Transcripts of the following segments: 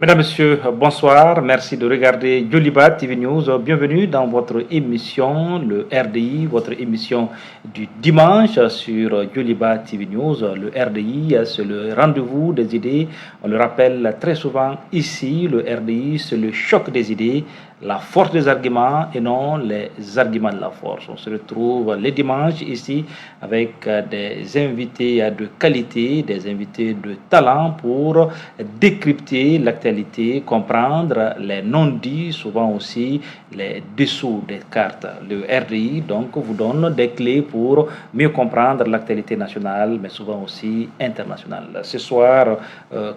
Mesdames, Messieurs, bonsoir. Merci de regarder Joliba TV News. Bienvenue dans votre émission, le RDI, votre émission du dimanche sur Joliba TV News. Le RDI, c'est le rendez-vous des idées. On le rappelle très souvent ici, le RDI, c'est le choc des idées, la force des arguments et non les arguments de la force. On se retrouve les dimanches ici avec des invités de qualité, des invités de talent pour décrypter l'actualité, comprendre les non-dits, souvent aussi les dessous des cartes. Le RDI donc vous donne des clés pour mieux comprendre l'actualité nationale, mais souvent aussi internationale. Ce soir,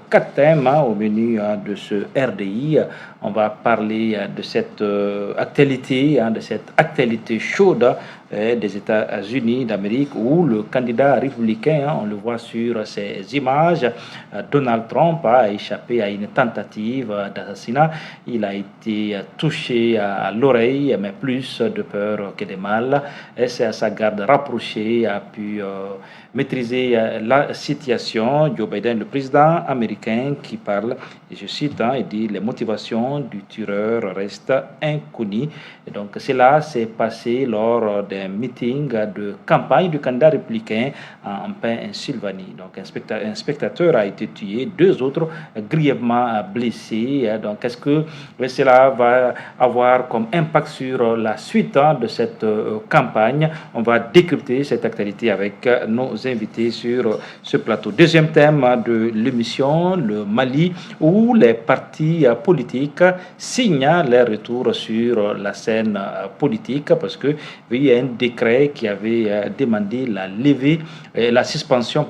4 thèmes au menu de ce RDI. On va parler de cette actualité chaude des États-Unis d'Amérique où le candidat républicain, on le voit sur ces images, Donald Trump a échappé à une tentative d'assassinat. Il a été touché à l'oreille, mais plus de peur que de mal. Et c'est à sa garde rapprochée a pu maîtriser la situation. Joe Biden, le président américain, qui parle, et je cite, il dit « Les motivations du tueur restent inconnues ». Et donc cela s'est passé lors d'un meeting de campagne du candidat républicain en Pennsylvanie. Donc un spectateur a été tué, 2 autres grièvement blessés. Donc est-ce que cela va avoir comme impact sur la suite de cette campagne? On va décrypter cette actualité avec nos invités sur ce plateau. Deuxième thème de l'émission, le Mali, où les partis politiques signent leur retour sur la scène politique parce que il y a un décret qui avait demandé la suspension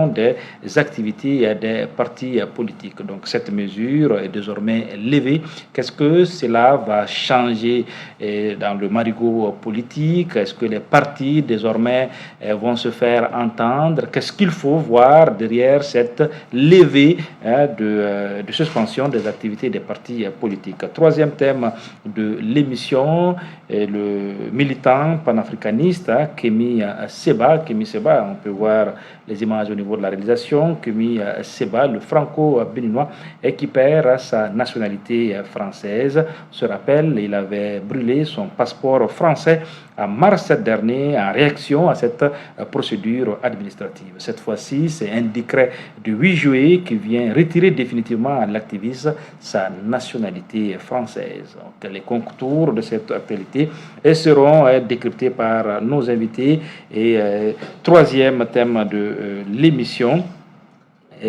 des activités des partis politiques. Donc cette mesure est désormais levée. Qu'est-ce que cela va changer dans le marigot politique? Est-ce que les partis désormais vont se faire entendre? Qu'est-ce qu'il faut voir derrière cette levée de suspension des activités des partis politiques? Troisième thème de l'émission, le militant panafricaniste Kémi Seba. Kémi Seba, on peut voir les images au niveau de la réalisation. Kémi Seba, le franco-béninois, qui perd sa nationalité française. On se rappelle, il avait brûlé son passeport français en mars dernier en réaction à cette procédure administrative. Cette fois-ci, c'est un décret du 8 juillet qui vient retirer définitivement à l'activiste sa nationalité française. Donc, les contours de cette actualité seront décryptés par nos invités. Et troisième thème de l'émission.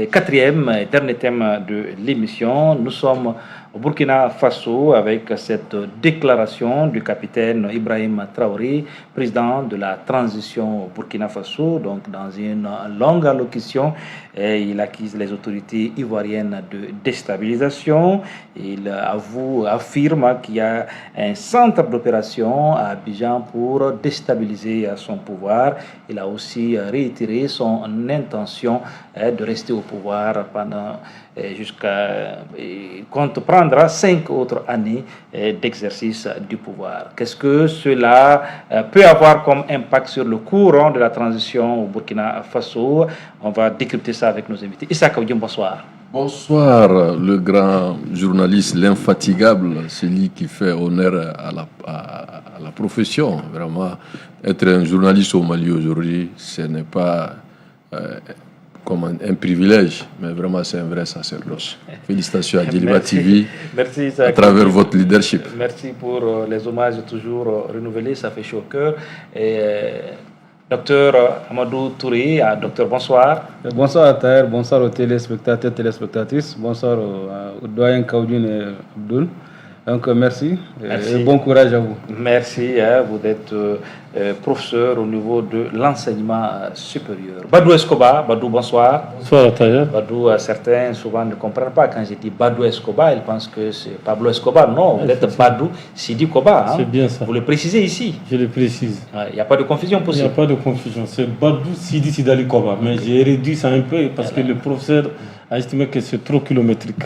Quatrième et dernier thème de l'émission, nous sommes au Burkina Faso avec cette déclaration du capitaine Ibrahim Traoré, président de la transition au Burkina Faso. Donc dans une longue allocution, il accuse les autorités ivoiriennes de déstabilisation. Il affirme qu'il y a un centre d'opération à Abidjan pour déstabiliser son pouvoir. Il a aussi réitéré son intention de rester au pouvoir pendant compte prendra 5 autres années d'exercice du pouvoir. Qu'est-ce que cela peut avoir comme impact sur le courant de la transition au Burkina Faso? On va décrypter ça avec nos invités. Issa Kaoudium, bonsoir. Bonsoir, le grand journaliste, l'infatigable, celui qui fait honneur à la profession. Vraiment, être un journaliste au Mali aujourd'hui, ce n'est pas comme un privilège, mais vraiment c'est un vrai sacerdoce. Félicitations à Djeliba TV. Merci, à travers votre leadership. Merci pour les hommages toujours renouvelés, ça fait chaud au cœur. Docteur Amadou Touré, docteur, bonsoir. Bonsoir à Taher, bonsoir aux téléspectateurs, téléspectatrices, bonsoir aux doyens Kaoudine et Abdoul. Donc merci. Et bon courage à vous. Merci, vous êtes professeur au niveau de l'enseignement supérieur. Badou Escobar, Badou, bonsoir. Bonsoir Taher. Badou, certains souvent ne comprennent pas quand je dis Badou Escobar, ils pensent que c'est Pablo Escobar. Non, vous êtes Badou Sidi Koba. C'est bien ça. Vous le précisez ici. Je le précise. Il n'y a pas de confusion possible. Il n'y a pas de confusion. C'est Badou Sidi Sidali Koba. Mais j'ai réduit ça un peu parce que le professeur a estimé que c'est trop kilométrique.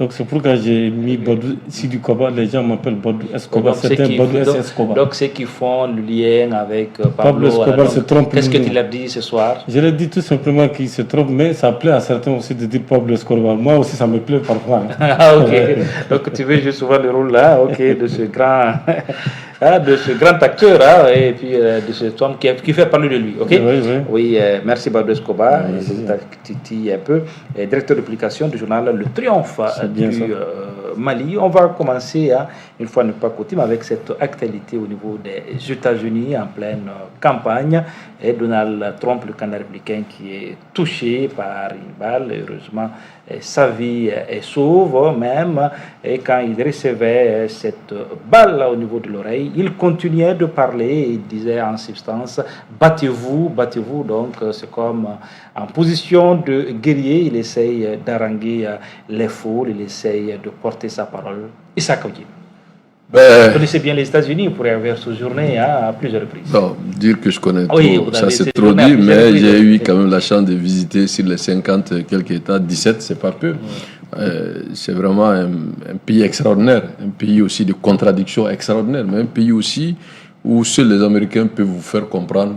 Donc c'est pourquoi j'ai mis Badou Sidi Koba. Les gens m'appellent Badou Escobar. C'était Badou Escobar. Donc ceux qui font le lien avec Pablo Escobar se trompe. Qu'est-ce que tu leur dis ce soir? Je leur dis tout simplement qu'ils se trompent, mais ça plaît à certains aussi de dire Pablo Escobar. Moi aussi, ça me plaît parfois. Ah, ok. Donc tu veux jouer souvent le rôle là, ok, de ce grand, de ce grand acteur, et puis de cet homme qui fait parler de lui, ok? Oui, merci Pablo Escobar. Titi un peu, directeur de publication du journal Le Triomphe du Mali. On va commencer, une fois ne pas coutume, avec cette actualité au niveau des États-Unis en pleine campagne. Et Donald Trump, le candidat républicain, qui est touché par une balle. Heureusement, sa vie est sauve, même. Et quand il recevait cette balle au niveau de l'oreille, il continuait de parler. Il disait en substance, battez-vous, battez-vous. Donc, c'est comme en position de guerrier, il essaye d'haranguer les foules, il essaye de porter sa parole. Issa Kaoudié. Vous connaissez bien les États-Unis, vous pourrez avoir séjourné à plusieurs reprises. Non, dire que je connais tout, ça c'est trop dit, mais j'ai eu quand même la chance de visiter sur les 50 quelques États, 17, c'est pas peu. C'est vraiment un pays extraordinaire, un pays aussi de contradictions extraordinaires, mais un pays aussi où seuls les Américains peuvent vous faire comprendre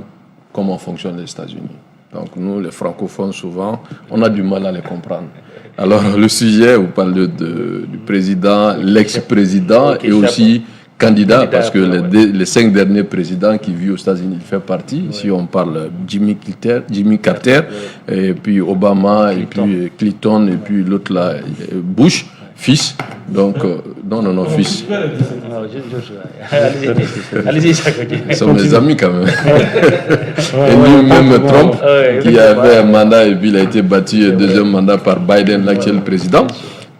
comment fonctionnent les États-Unis. Donc nous, les francophones, souvent, on a du mal à les comprendre. Alors le sujet, vous parlez du président, l'ex-président et aussi candidat, parce que les 5 derniers présidents qui vivent aux États-Unis, il fait partie. Si on parle Jimmy Carter, et puis Obama, et puis Clinton, et puis l'autre là, Bush, fils. Donc, non, fils. Allez-y, ils sont mes amis quand même. Et lui-même, Trump, qui avait un mandat et puis il a été battu deuxième mandat par Biden, l'actuel président.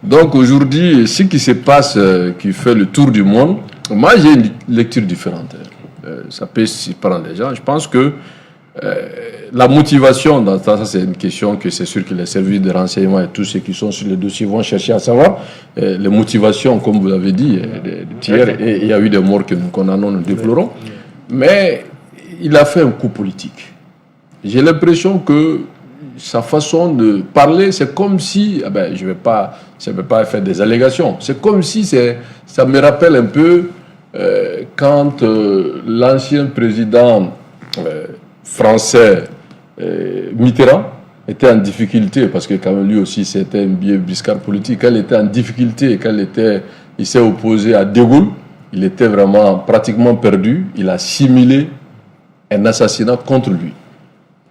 Donc aujourd'hui, ce qui se passe, qui fait le tour du monde, moi j'ai une lecture différente. Ça peut surprendre les gens. Je pense que la motivation, dans ça c'est une question que c'est sûr que les services de renseignement et tous ceux qui sont sur le dossier vont chercher à savoir. Les motivations, comme vous l'avez dit, hier, et il y a eu des morts que nous condamnons, nous déplorons. Mais il a fait un coup politique. J'ai l'impression que sa façon de parler, c'est comme si, je ne vais pas faire des allégations, c'est comme si ça me rappelle un peu quand l'ancien président français Mitterrand était en difficulté, parce que quand même lui aussi c'était un biais briscard politique, quand il était en difficulté, il s'est opposé à De Gaulle, il était vraiment pratiquement perdu, il a simulé un assassinat contre lui.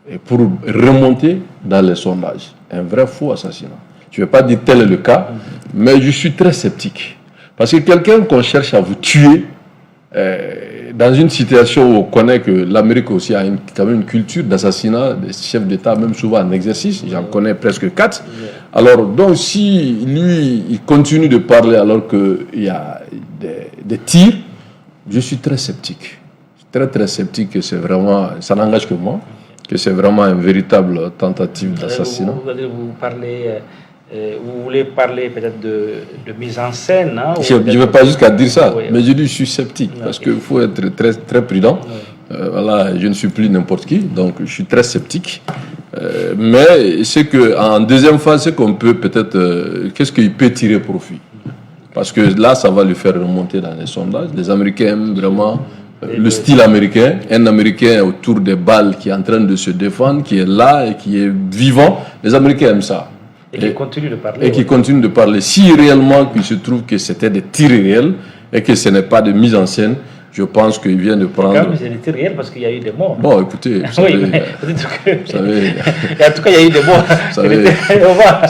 Et pour remonter dans les sondages, un vrai faux assassinat. Je ne vais pas dire tel est le cas, mais je suis très sceptique. Parce que quelqu'un qu'on cherche à vous tuer, dans une situation où on connaît que l'Amérique aussi a quand même une culture d'assassinat des chefs d'État, même souvent en exercice, j'en connais presque 4. Alors, donc, si lui, il continue de parler alors qu'il y a des tirs, je suis très sceptique. Très, très sceptique que c'est vraiment, ça n'engage que moi, que c'est vraiment une véritable tentative d'assassinat. Vous voulez parler peut-être de mise en scène, je ne vais pas jusqu'à dire ça, mais je dis je suis sceptique, parce qu'il faut être très, très prudent. Voilà, je ne suis plus n'importe qui, donc je suis très sceptique. Mais c'est qu'en deuxième phase, c'est qu'on peut peut-être... qu'est-ce qu'il peut tirer profit? Parce que là, ça va lui faire remonter dans les sondages. Les Américains aiment vraiment le style américain. Un Américain autour des balles qui est en train de se défendre, qui est là et qui est vivant. Les Américains aiment ça. Et qui continue de parler. Et qui continue de parler. Si réellement il se trouve que c'était des tirs réels et que ce n'est pas de mise en scène, je pense qu'il vient de prendre... Quand même, c'est des tirs réels parce qu'il y a eu des morts. Bon, écoutez, vous savez... Oui, mais vous savez... En tout cas, il y a eu des morts. Vous savez... On va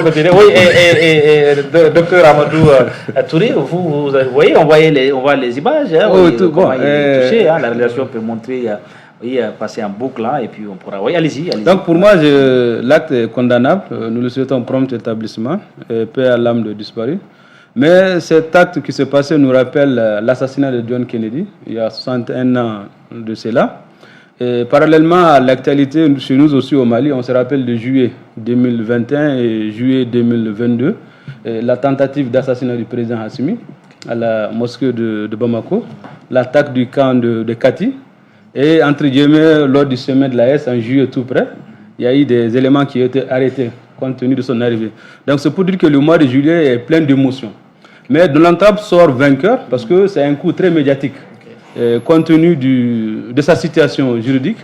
continuer. Oui, et docteur Amadou Touré, vous voyez, on voit les images. Comment il est touché. La relation peut montrer... Oui, passer en boucle et puis on pourra... Oui, allez-y. Donc pour moi, l'acte est condamnable. Nous le souhaitons prompt établissement, paix à l'âme de disparu. Mais cet acte qui s'est passé nous rappelle l'assassinat de John Kennedy, il y a 61 ans de cela. Et parallèlement à l'actualité, chez nous aussi au Mali, on se rappelle de juillet 2021 et juillet 2022, la tentative d'assassinat du président Hassimi à la mosquée de Bamako, l'attaque du camp de Kati. Et entre guillemets, lors du sommet de l'AES en juillet tout près, il y a eu des éléments qui ont été arrêtés compte tenu de son arrivée. Donc c'est pour dire que le mois de juillet est plein d'émotions. Mais Donald Trump sort vainqueur parce que c'est un coup très médiatique. Compte tenu de sa situation juridique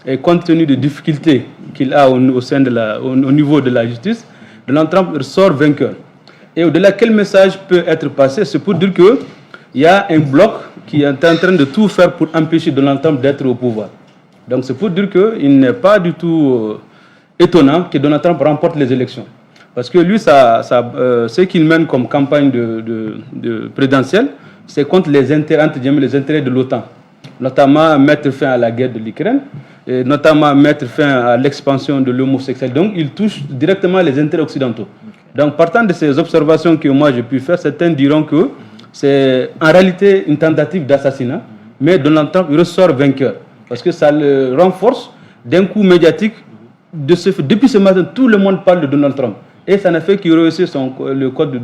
et compte tenu des difficultés qu'il a au niveau de la justice, Donald Trump sort vainqueur. Et au-delà, quel message peut être passé? C'est pour dire qu'il y a un bloc qui est en train de tout faire pour empêcher Donald Trump d'être au pouvoir. Donc c'est pour dire qu'il n'est pas du tout étonnant que Donald Trump remporte les élections. Parce que lui, ce qu'il mène comme campagne de présidentielle, c'est contre les intérêts de l'OTAN. Notamment mettre fin à la guerre de l'Ukraine, et notamment mettre fin à l'expansion de l'homosexualité. Donc il touche directement les intérêts occidentaux. Donc partant de ces observations que moi j'ai pu faire, certains diront que c'est en réalité une tentative d'assassinat, mais Donald Trump ressort vainqueur. Parce que ça le renforce d'un coup médiatique. Depuis ce matin, tout le monde parle de Donald Trump. Et ça n'a fait qu'il réussisse le code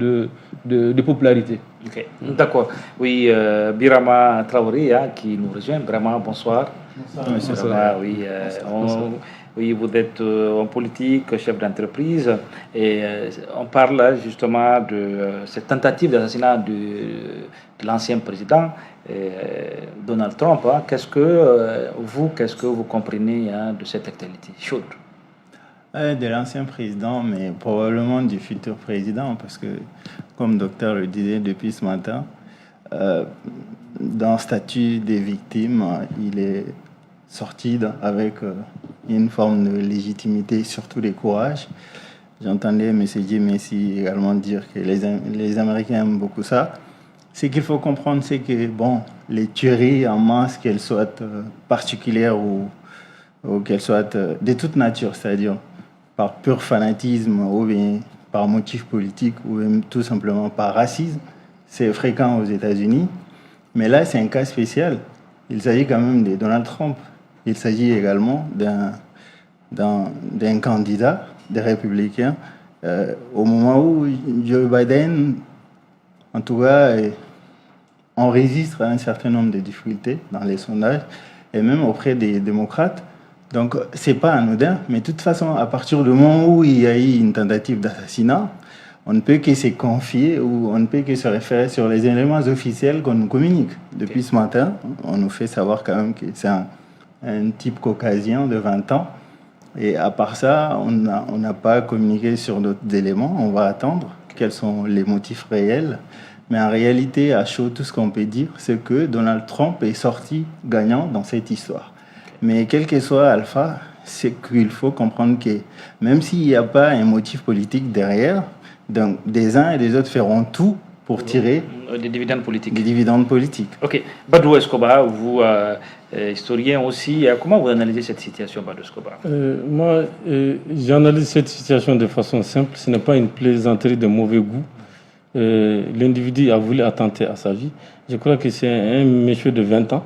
de popularité. Okay. D'accord. Oui, Birama Traoré qui nous rejoint. Vraiment, bonsoir. Bonsoir. Oui, vous êtes en politique, chef d'entreprise, et on parle justement de cette tentative d'assassinat de l'ancien président Donald Trump. Qu'est-ce que vous comprenez de cette actualité chaude? De l'ancien président, mais probablement du futur président, parce que, comme le docteur le disait depuis ce matin, dans le statut des victimes, il est sorti avec une forme de légitimité, surtout de courage. J'entendais M. Messi également dire que les Américains aiment beaucoup ça. Ce qu'il faut comprendre, c'est que les tueries en masse, qu'elles soient particulières ou qu'elles soient de toute nature, c'est-à-dire par pur fanatisme ou bien par motif politique ou même tout simplement par racisme, c'est fréquent aux États-Unis. Mais là, c'est un cas spécial. Il s'agit quand même de Donald Trump. Il s'agit également d'un candidat des républicains. Au moment où Joe Biden, en tout cas, enregistre un certain nombre de difficultés dans les sondages et même auprès des démocrates. Donc, ce n'est pas anodin, mais de toute façon, à partir du moment où il y a eu une tentative d'assassinat, on ne peut que se confier ou on ne peut que se référer sur les éléments officiels qu'on nous communique. Depuis ce matin, on nous fait savoir quand même que c'est un type caucasien de 20 ans. Et à part ça, on n'a pas communiqué sur d'autres éléments. On va attendre quels sont les motifs réels. Mais en réalité, à chaud, tout ce qu'on peut dire, c'est que Donald Trump est sorti gagnant dans cette histoire. Mais quel que soit Alpha, c'est qu'il faut comprendre que même s'il n'y a pas un motif politique derrière, donc des uns et des autres feront tout pour tirer des dividendes politiques. Des dividendes politiques. Ok. Badou Escobar, vous, historien aussi, comment vous analysez cette situation, Badou Escobar? Moi, j'analyse cette situation de façon simple. Ce n'est pas une plaisanterie de mauvais goût. L'individu a voulu attenter à sa vie. Je crois que c'est un monsieur de 20 ans.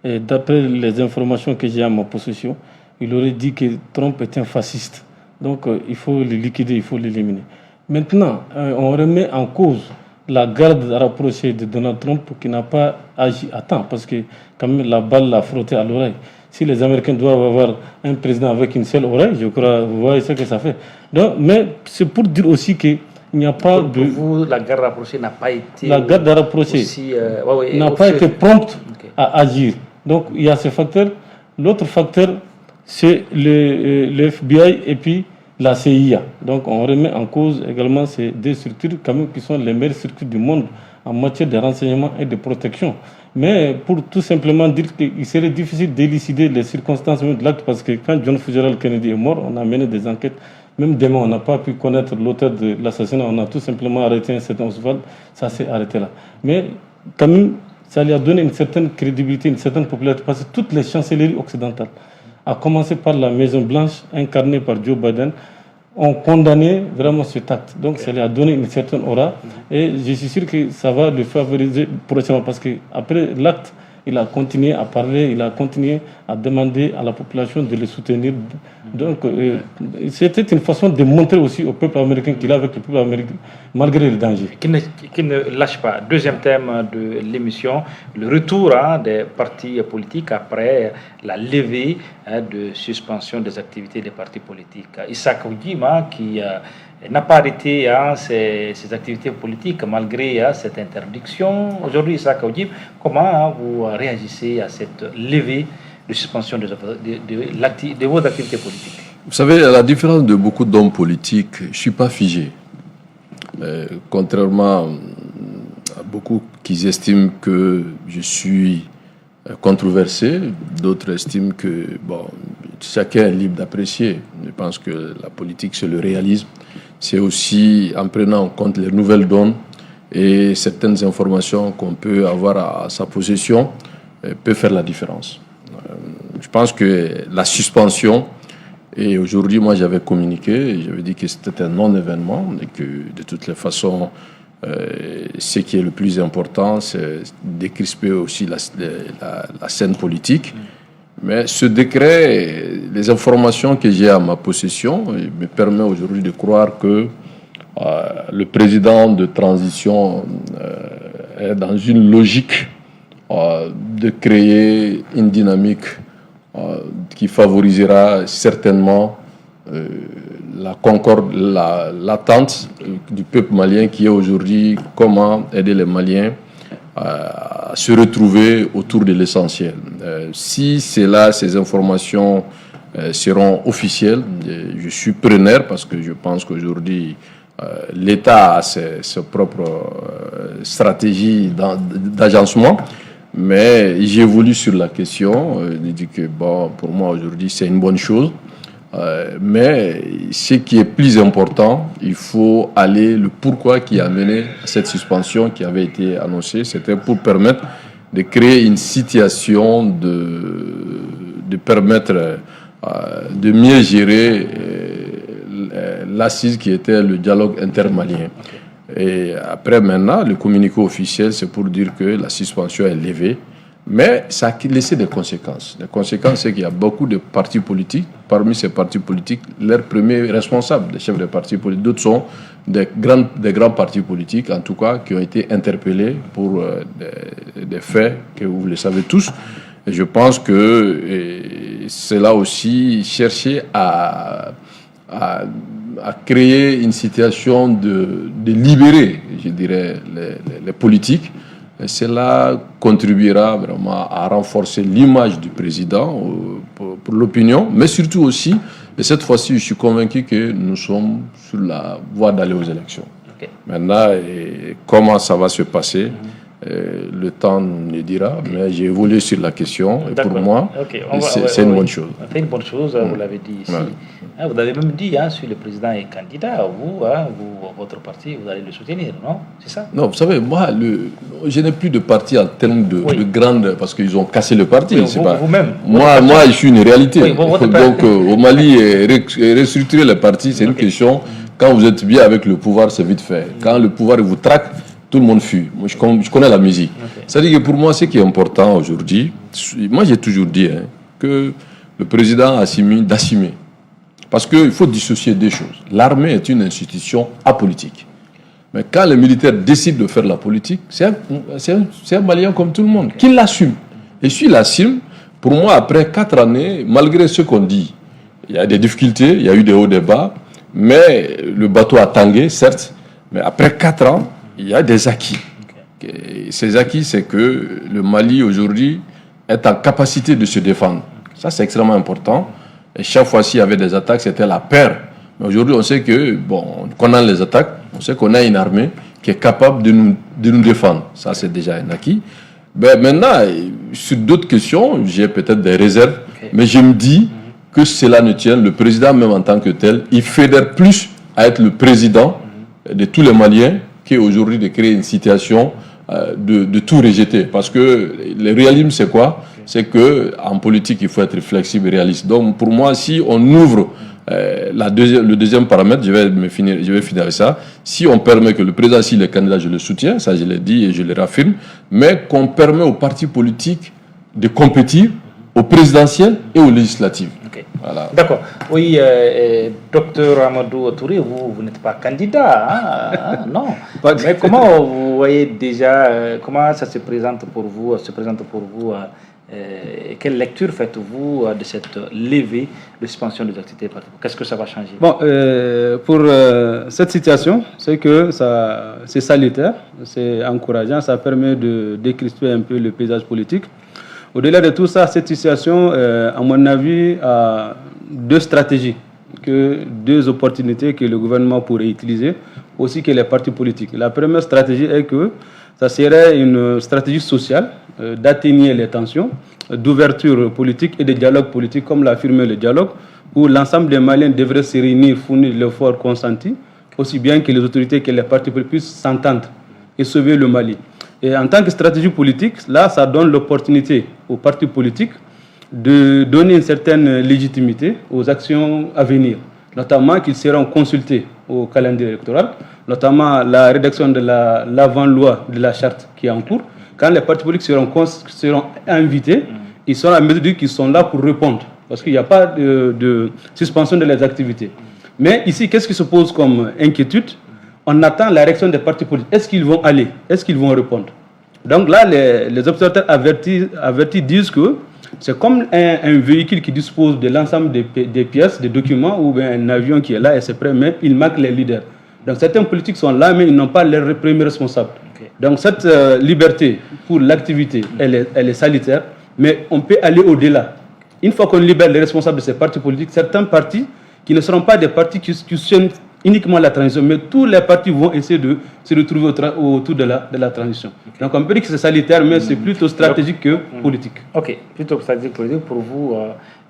Et d'après les informations que j'ai à ma possession, il aurait dit que Trump est un fasciste. Donc, il faut le liquider, il faut l'éliminer. Maintenant, on remet en cause la garde rapprochée de Donald Trump qui n'a pas agi à temps, parce que quand même la balle l'a frotté à l'oreille. Si les Américains doivent avoir un président avec une seule oreille, je crois, vous voyez ce que ça fait. Donc, mais c'est pour dire aussi qu'il n'y a pas pour vous, la garde rapprochée n'a pas été... La garde rapprochée n'a pas été prompte à agir. Donc, il y a ce facteur. L'autre facteur, c'est le FBI et puis la CIA. Donc, on remet en cause également ces deux structures quand même qui sont les meilleures structures du monde en matière de renseignement et de protection. Mais pour tout simplement dire qu'il serait difficile d'élucider les circonstances même de l'acte, parce que quand John Fitzgerald Kennedy est mort, on a mené des enquêtes. Même demain, on n'a pas pu connaître l'auteur de l'assassinat. On a tout simplement arrêté un certain Oswald. Ça s'est arrêté là. Mais quand même, ça lui a donné une certaine crédibilité, une certaine popularité, parce que toutes les chancelleries occidentales, à commencer par la Maison-Blanche, incarnée par Joe Biden, ont condamné vraiment cet acte. Donc ça lui a donné une certaine aura. Et je suis sûr que ça va le favoriser prochainement, parce qu'après l'acte, il a continué à parler, il a continué à demander à la population de le soutenir Donc, c'était une façon de montrer aussi au peuple américain qu'il est avec le peuple américain, malgré le danger. Qui ne lâche pas. Deuxième thème de l'émission, le retour des partis politiques après la levée de suspension des activités des partis politiques. Issa Oudjima, qui n'a pas arrêté ses activités politiques malgré cette interdiction. Aujourd'hui, Issa Oudjima, comment vous réagissez à cette levée de suspension de vos activités politiques? Vous savez, à la différence de beaucoup d'hommes politiques, je ne suis pas figé. Contrairement à beaucoup qui estiment que je suis controversé, d'autres estiment que chacun est libre d'apprécier. Je pense que la politique, c'est le réalisme. C'est aussi en prenant en compte les nouvelles donnes et certaines informations qu'on peut avoir à sa possession peut faire la différence. Je pense que la suspension, et aujourd'hui, moi j'avais communiqué, j'avais dit que c'était un non-événement et que de toutes les façons, ce qui est le plus important, c'est décrisper aussi la scène politique. Mais ce décret, les informations que j'ai à ma possession, me permet aujourd'hui de croire que le président de transition est dans une logique de créer une dynamique qui favorisera certainement la concorde, l'attente du peuple malien qui est aujourd'hui comment aider les Maliens à se retrouver autour de l'essentiel. Si ces informations seront officielles, je suis preneur parce que je pense qu'aujourd'hui l'État a ses propres stratégies d'agencement. Mais j'ai voulu sur la question, je dis que pour moi aujourd'hui c'est une bonne chose, mais ce qui est plus important, il faut aller le pourquoi qui a mené à cette suspension qui avait été annoncée, c'était pour permettre de créer une situation de permettre de mieux gérer l'assise qui était le dialogue intermalien. Et après, maintenant, le communiqué officiel, c'est pour dire que la suspension est levée. Mais ça a laissé des conséquences. Les conséquences, c'est qu'il y a beaucoup de partis politiques. Parmi ces partis politiques, leurs premiers responsables, des chefs de partis politiques, d'autres sont des grands partis politiques, en tout cas, qui ont été interpellés pour des faits que vous le savez tous. Et je pense que c'est là aussi chercher à créer une situation de libérer, je dirais, les politiques. Et cela contribuera vraiment à renforcer l'image du président pour l'opinion, mais surtout aussi, et cette fois-ci, je suis convaincu que nous sommes sur la voie d'aller aux élections. Okay. Maintenant, comment ça va se passer, le temps nous dira, mais j'ai évolué sur la question, et pour moi, c'est une bonne chose. C'est une bonne chose, vous l'avez dit ici. Vous avez même dit, si le président est candidat, vous, votre parti, vous allez le soutenir, non? C'est ça? Non, vous savez, moi, je n'ai plus de parti en termes de grande, parce qu'ils ont cassé le parti. Oui, vous-même. Moi, je suis une réalité. Oui, donc, au Mali, restructurer le parti, c'est une question. Quand vous êtes bien avec le pouvoir, c'est vite fait. Quand le pouvoir vous traque, tout le monde fuit. Moi, je connais la musique. C'est-à-dire que pour moi, ce qui est important aujourd'hui, moi, j'ai toujours dit que le président a d'assumer. Parce qu'il faut dissocier deux choses. L'armée est une institution apolitique. Mais quand les militaires décident de faire la politique, c'est un Malien comme tout le monde, qui l'assume. Et s'il l'assume, pour moi, après 4 années, malgré ce qu'on dit, il y a des difficultés, il y a eu des hauts, des bas, mais le bateau a tangué, certes, mais après 4 ans, il y a des acquis. Et ces acquis, c'est que le Mali, aujourd'hui, est en capacité de se défendre. Ça, c'est extrêmement important. Et chaque fois s'il y avait des attaques, c'était la peur. Mais aujourd'hui, on sait que, on connaît les attaques, on sait qu'on a une armée qui est capable de nous défendre. Ça, c'est déjà un acquis. Maintenant, sur d'autres questions, j'ai peut-être des réserves, mais je me dis que cela ne tient. Le président, même en tant que tel, il fédère plus à être le président de tous les Maliens qu'aujourd'hui de créer une situation de tout rejeter. Parce que le réalisme, c'est quoi? C'est qu'en politique, il faut être flexible et réaliste. Donc, pour moi, si on ouvre le deuxième paramètre, je vais finir avec ça. Si on permet que le président, s'il est candidat, je le soutiens, ça je l'ai dit et je le réaffirme, mais qu'on permet aux partis politiques de compétir au présidentiel et aux législatives. Okay. Voilà. D'accord. Oui, docteur Amadou Touré, vous n'êtes pas candidat, non. Mais comment vous voyez déjà, comment ça se présente pour vous, quelle lecture faites-vous de cette levée de suspension des activités politiques? Qu'est-ce que ça va changer? Bon, pour cette situation, c'est que c'est salutaire, c'est encourageant, ça permet de décrisper un peu le paysage politique. Au-delà de tout ça, cette situation, à mon avis, a deux stratégies, deux opportunités que le gouvernement pourrait utiliser, aussi que les partis politiques. La première stratégie est que ça serait une stratégie sociale d'atténuer les tensions, d'ouverture politique et de dialogue politique, comme l'a affirmé le dialogue, où l'ensemble des Maliens devraient se réunir, fournir l'effort consenti, aussi bien que les autorités que les partis politiques puissent s'entendre et sauver le Mali. Et en tant que stratégie politique, là, ça donne l'opportunité aux partis politiques de donner une certaine légitimité aux actions à venir, notamment qu'ils seront consultés au calendrier électoral, notamment la rédaction de l'avant-loi de la charte qui est en cours. Quand les partis politiques seront invités, ils seront à mesure qu'ils sont là pour répondre, parce qu'il n'y a pas de suspension de leurs activités. Mais ici, qu'est-ce qui se pose comme inquiétude? On attend la réaction des partis politiques. Est-ce qu'ils vont aller? Est-ce qu'ils vont répondre? Donc là, les observateurs avertis disent que c'est comme un véhicule qui dispose de l'ensemble des pièces, des documents, ou bien un avion qui est là et c'est prêt, mais il manque les leaders. Donc certains politiques sont là, mais ils n'ont pas leurs premiers responsables. Okay. Donc cette liberté pour l'activité, elle est salutaire, mais on peut aller au-delà. Une fois qu'on libère les responsables de ces partis politiques, certains partis qui ne seront pas des partis qui soutiennent uniquement la transition, mais tous les partis vont essayer de se retrouver autour de la transition. Okay. Donc on peut dire que c'est sanitaire, mais c'est plutôt stratégique que politique. Ok, plutôt stratégique politique. Pour vous,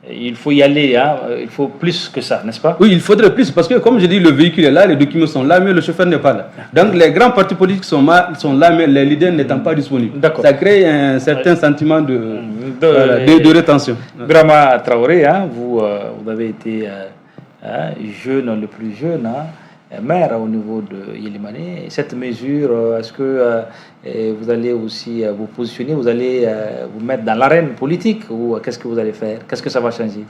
il faut y aller, hein, il faut plus que ça, n'est-ce pas? Oui, il faudrait plus, parce que comme je dis, le véhicule est là, les documents sont là, mais le chauffeur n'est pas là. Donc les grands partis politiques sont là, mais les leaders n'étant pas disponibles. Ça crée un certain sentiment de rétention. Brahma Traoré, hein, vous avez été... jeune, le plus jeune, maire au niveau de Yélimani. Cette mesure, est-ce que vous allez aussi vous positionner, vous allez vous mettre dans l'arène politique ou qu'est-ce que vous allez faire? Qu'est-ce que ça va changer?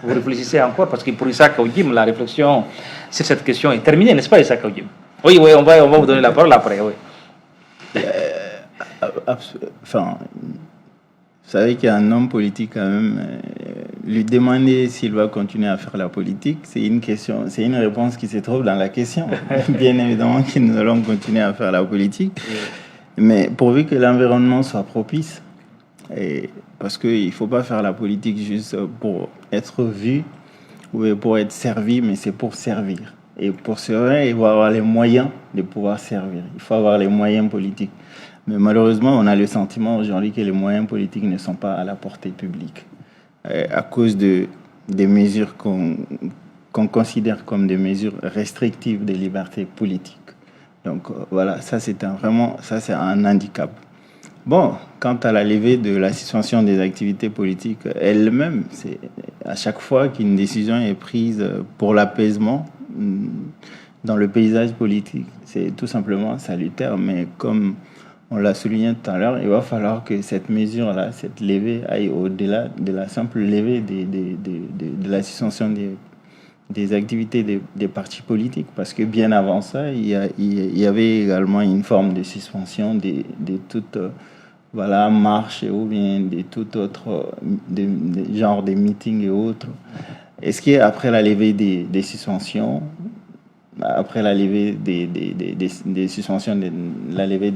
Vous réfléchissez encore parce que pour Issa Kaoudim, la réflexion sur cette question est terminée, n'est-ce pas Issa Kaoudim? Oui, on va vous donner la parole après, oui. Enfin, vous savez qu'un homme politique, quand même, lui demander s'il va continuer à faire la politique, c'est une réponse qui se trouve dans la question. Bien évidemment que nous allons continuer à faire la politique, mais pourvu que l'environnement soit propice, parce qu'il ne faut pas faire la politique juste pour être vu ou pour être servi, mais c'est pour servir. Et pour servir, il faut avoir les moyens de pouvoir servir. Il faut avoir les moyens politiques. Mais malheureusement, on a le sentiment aujourd'hui que les moyens politiques ne sont pas à la portée publique à cause des mesures qu'on considère comme des mesures restrictives des libertés politiques. Donc voilà, ça c'est un handicap. Bon, quant à la levée de la suspension des activités politiques elle-même, c'est à chaque fois qu'une décision est prise pour l'apaisement dans le paysage politique, c'est tout simplement salutaire, mais comme on l'a souligné tout à l'heure, il va falloir que cette mesure-là, cette levée, aille au-delà de la simple levée de la suspension des activités des partis politiques. Parce que bien avant ça, il y avait également une forme de suspension de toute marche ou bien de tout autre genre de meetings et autres. Est-ce qu'après la levée des suspensions, après la levée des suspensions, la levée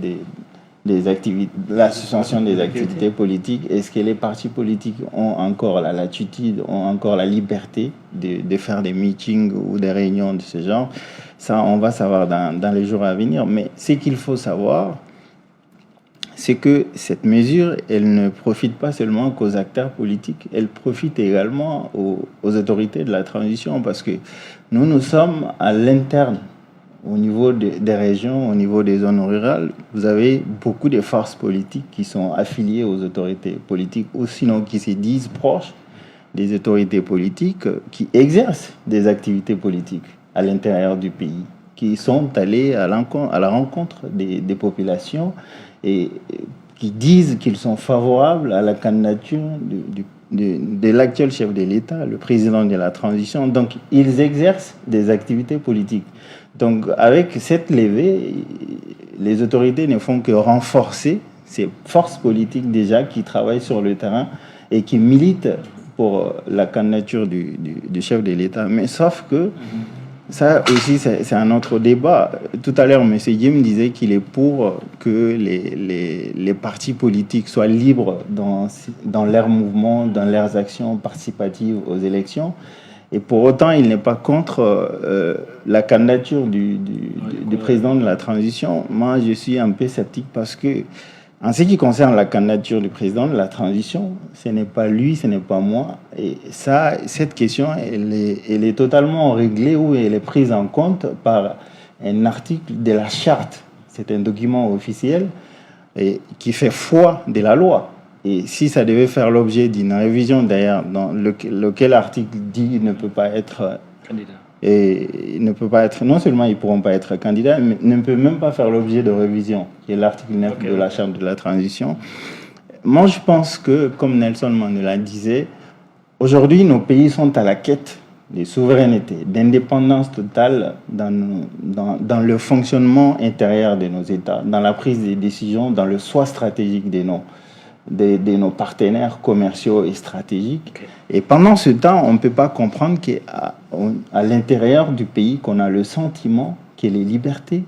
la suspension des activités politiques, est-ce que les partis politiques ont encore la latitude, ont encore la liberté de faire des meetings ou des réunions de ce genre? Ça, on va savoir dans les jours à venir. Mais ce qu'il faut savoir, c'est que cette mesure, elle ne profite pas seulement qu'aux acteurs politiques, elle profite également aux autorités de la transition, parce que nous sommes à l'interne. Au niveau des régions, au niveau des zones rurales, vous avez beaucoup de forces politiques qui sont affiliées aux autorités politiques, ou sinon qui se disent proches des autorités politiques, qui exercent des activités politiques à l'intérieur du pays, qui sont allés à la rencontre des populations et qui disent qu'ils sont favorables à la candidature de l'actuel chef de l'État, le président de la transition. Donc, ils exercent des activités politiques. Donc, avec cette levée, les autorités ne font que renforcer ces forces politiques déjà qui travaillent sur le terrain et qui militent pour la candidature du chef de l'État. Mais sauf que ça aussi, c'est un autre débat. Tout à l'heure, M. Jim disait qu'il est pour que les partis politiques soient libres dans leurs mouvements, dans leurs actions participatives aux élections. Et pour autant, il n'est pas contre la candidature du président de la transition. Moi, je suis un peu sceptique parce que, en ce qui concerne la candidature du président de la transition, ce n'est pas lui, ce n'est pas moi. Et ça, cette question, elle est totalement réglée ou elle est prise en compte par un article de la charte. C'est un document officiel et qui fait foi de la loi. Et si ça devait faire l'objet d'une révision, d'ailleurs, dans lequel article dit ne peut pas être candidat. Et il ne peut pas être, non seulement ils ne pourront pas être candidats, mais ne peut même pas faire l'objet de révision, qui est l'article 9 de la Charte de la transition. Moi, je pense que, comme Nelson Mandela disait, aujourd'hui, nos pays sont à la quête de souveraineté, d'indépendance totale dans le fonctionnement intérieur de nos États, dans la prise des décisions, dans le choix stratégique de nos partenaires commerciaux et stratégiques. Et pendant ce temps, on ne peut pas comprendre qu'à l'intérieur du pays, qu'on a le sentiment que les libertés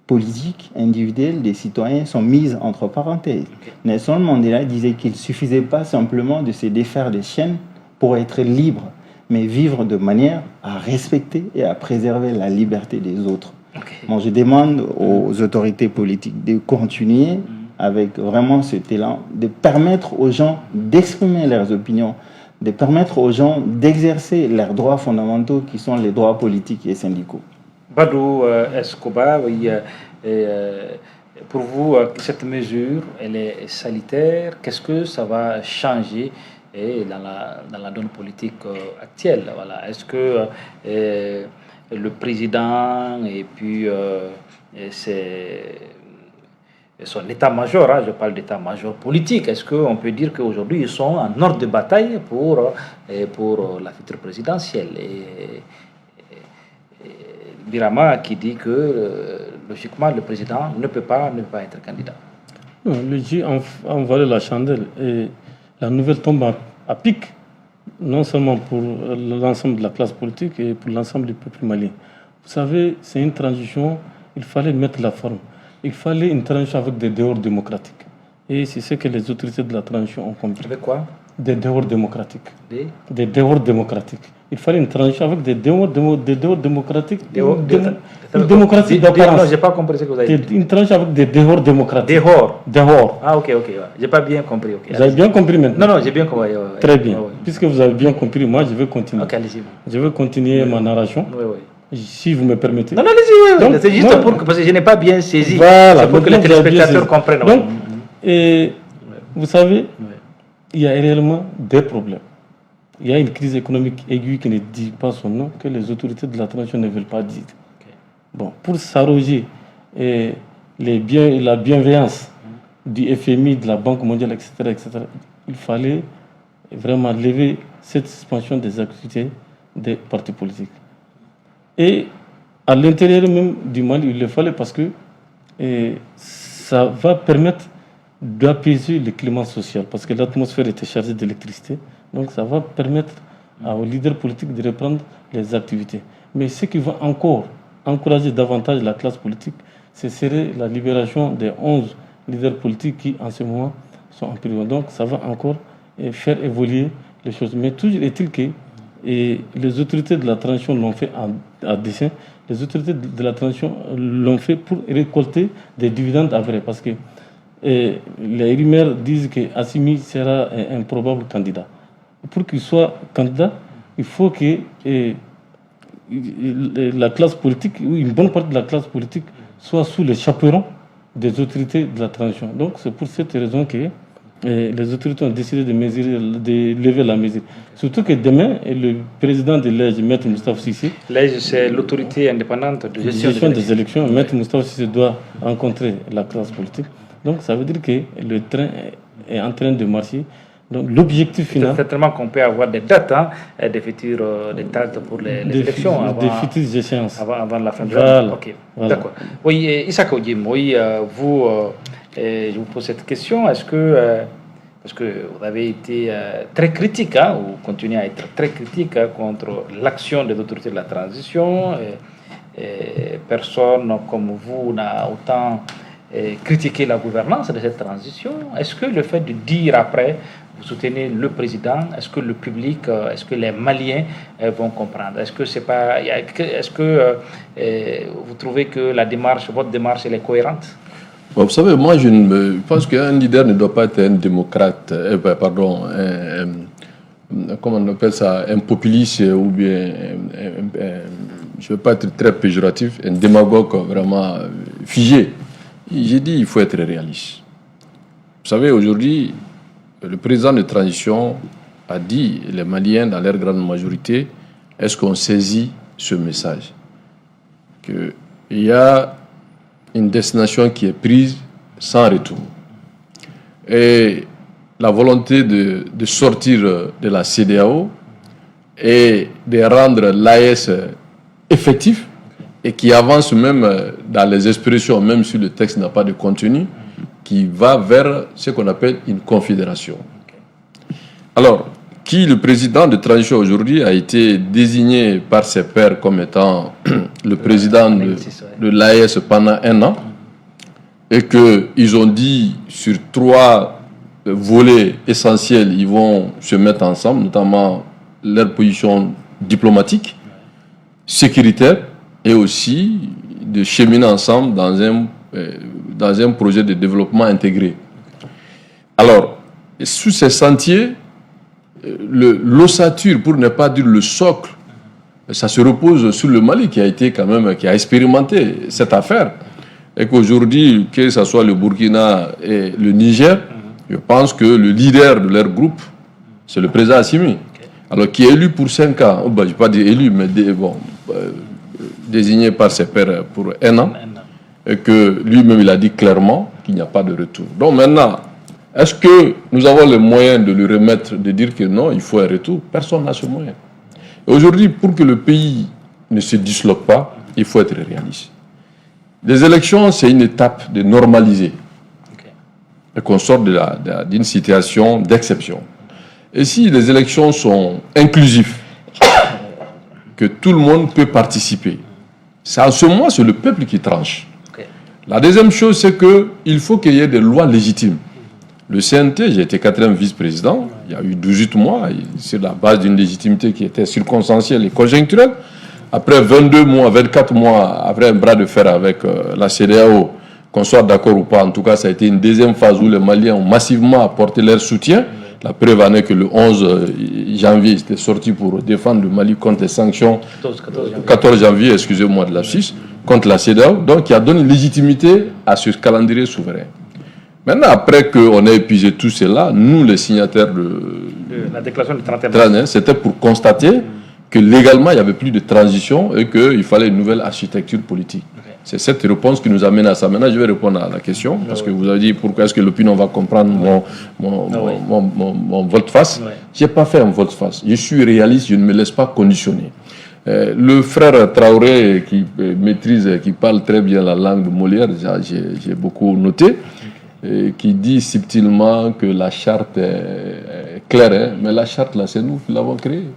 politiques individuelles des citoyens sont mises entre parenthèses. Nelson Mandela disait qu'il ne suffisait pas simplement de se défaire des chaînes pour être libre, mais vivre de manière à respecter et à préserver la liberté des autres. Bon, je demande aux autorités politiques de continuer avec vraiment cet élan, de permettre aux gens d'exprimer leurs opinions, de permettre aux gens d'exercer leurs droits fondamentaux qui sont les droits politiques et syndicaux. Badou Escobar, oui, pour vous, cette mesure, elle est salutaire. Qu'est-ce que ça va changer dans la donne politique actuelle? Voilà. Est-ce que le président et puis son état-major, je parle d'état-major politique, est-ce qu'on peut dire qu'aujourd'hui ils sont en ordre de bataille pour la future présidentielle? Et Birama qui dit que logiquement le président ne peut pas être candidat. Non, le J a envoyé la chandelle et la nouvelle tombe à pic, non seulement pour l'ensemble de la classe politique et pour l'ensemble du peuple malien. Vous savez, c'est une transition, il fallait mettre la forme. Il fallait une transition avec des dehors démocratiques. Et c'est ce que les autorités de la transition ont compris. Avec quoi? Des dehors démocratiques. Des dehors démocratiques. Il fallait une transition avec des dehors démocratiques. Une démocratie d'apparence. Non, je n'ai pas compris ce que vous avez dit. Une transition avec des dehors démocratiques. Dehors. Ah, ok. Ouais. Je n'ai pas bien compris. Okay. Vous avez bien compris maintenant? Non, j'ai bien compris. Très bien. Ouais. Puisque vous avez bien compris, moi, je vais continuer. Ok, allez-y. Je vais continuer ma narration. Oui. Si vous me permettez. Non, allez-y, oui. C'est juste parce que je n'ai pas bien saisi. Voilà. C'est pour que les téléspectateurs comprennent. Donc, vous savez, il y a réellement des problèmes. Il y a une crise économique aiguë qui ne dit pas son nom, que les autorités de la transition ne veulent pas dire. Bon, pour s'arroger la bienveillance du FMI, de la Banque mondiale, etc., il fallait vraiment lever cette suspension des activités des partis politiques. Et à l'intérieur même du Mali, il le fallait parce que ça va permettre d'apaiser le climat social, parce que l'atmosphère était chargée d'électricité. Donc ça va permettre aux leaders politiques de reprendre les activités. Mais ce qui va encore encourager davantage la classe politique, ce serait la libération des 11 leaders politiques qui en ce moment sont en prison. Donc ça va encore faire évoluer les choses. Mais toujours est-il que les autorités de la transition l'ont fait à dessein. Les autorités de la transition l'ont fait pour récolter des dividendes après. Parce que les rumeurs disent qu'Assimi sera un probable candidat. Pour qu'il soit candidat, il faut que la classe politique, ou une bonne partie de la classe politique, soit sous le chaperon des autorités de la transition. Donc c'est pour cette raison que les autorités ont décidé de lever la mesure. Surtout que demain, le président de l'EJ, Maître Moustapha Cissé... L'EJ, c'est l'autorité indépendante de gestion des élections. Maître Moustapha Cissé doit rencontrer la classe politique. Donc ça veut dire que le train est en train de marcher Donc l'objectif final... Certainement qu'on peut avoir des dates, des futures des dates pour les élections. Des futures échéances. Avant la fin de l'année. Ok, d'accord. Oui, Issa Odim, oui, je vous pose cette question. Est-ce que, parce que vous avez été très critique, ou continuez à être très critique contre l'action des autorités de la transition, et personne comme vous n'a autant critiqué la gouvernance de cette transition. Est-ce que le fait de dire après, vous soutenez le président, est-ce que le public, est-ce que les Maliens vont comprendre? Est-ce que c'est pas, est-ce que vous trouvez que votre démarche, elle est cohérente? Bon, vous savez, moi je pense qu'un leader ne doit pas être un démocrate, comment on appelle ça, un populiste ou bien, je ne veux pas être très péjoratif, un démagogue vraiment figé. J'ai dit il faut être réaliste. Vous savez, aujourd'hui, le président de transition a dit, les Maliens, dans leur grande majorité, est-ce qu'on saisit ce message? Qu'il y a une destination qui est prise sans retour. Et la volonté de sortir de la CEDEAO et de rendre l'AES effectif et qui avance même dans les expressions, même si le texte n'a pas de contenu, qui va vers ce qu'on appelle une confédération. Alors, le président de transition aujourd'hui a été désigné par ses pairs comme étant le président de l'AES pendant 1 an, et qu'ils ont dit sur 3 volets essentiels, ils vont se mettre ensemble, notamment leur position diplomatique, sécuritaire, et aussi de cheminer ensemble dans un projet de développement intégré. Alors, sous ces sentiers, l'ossature, pour ne pas dire le socle, ça se repose sur le Mali qui a expérimenté cette affaire. Et qu'aujourd'hui, que ce soit le Burkina et le Niger, je pense que le leader de leur groupe, c'est le président Assimi. Alors, qui est élu pour 5 ans, je ne vais pas dire élu, mais désigné par ses pairs pour 1 an, et que lui-même il a dit clairement qu'il n'y a pas de retour. Donc maintenant, est-ce que nous avons les moyens de lui remettre, de dire que non, il faut un retour? Personne n'a ce moyen. Et aujourd'hui, pour que le pays ne se disloque pas, il faut être réaliste. Les élections, c'est une étape de normaliser. Et qu'on sorte d'une situation d'exception. Et si les élections sont inclusives, que tout le monde peut participer, en ce moment, c'est le peuple qui tranche. La deuxième chose, c'est qu'il faut qu'il y ait des lois légitimes. Le CNT, j'ai été 4e vice-président, il y a eu 18 mois, sur la base d'une légitimité qui était circonstancielle et conjoncturelle. Après 22 mois, 24 mois, après un bras de fer avec la CEDEAO, qu'on soit d'accord ou pas, en tout cas, ça a été une deuxième phase où les Maliens ont massivement apporté leur soutien. La preuve en est que le 11 janvier, ils étaient sortis pour défendre le Mali contre les sanctions. 14 janvier, excusez-moi de la Suisse, contre la CEDEAO. Donc, il a donné légitimité à ce calendrier souverain. Maintenant, après qu'on ait épuisé tout cela, nous, les signataires de la déclaration du 31 c'était pour constater que légalement, il n'y avait plus de transition et qu'il fallait une nouvelle architecture politique. C'est cette réponse qui nous amène à ça. Maintenant, je vais répondre à la question, parce que vous avez dit pourquoi est-ce que l'opinion va comprendre mon volte-face. Je n'ai pas fait un volte-face. Je suis réaliste, je ne me laisse pas conditionner. Le frère Traoré, qui maîtrise, qui parle très bien la langue de Molière, j'ai beaucoup noté, qui dit subtilement que la charte est claire, mais la charte, là, c'est nous qui l'avons créée.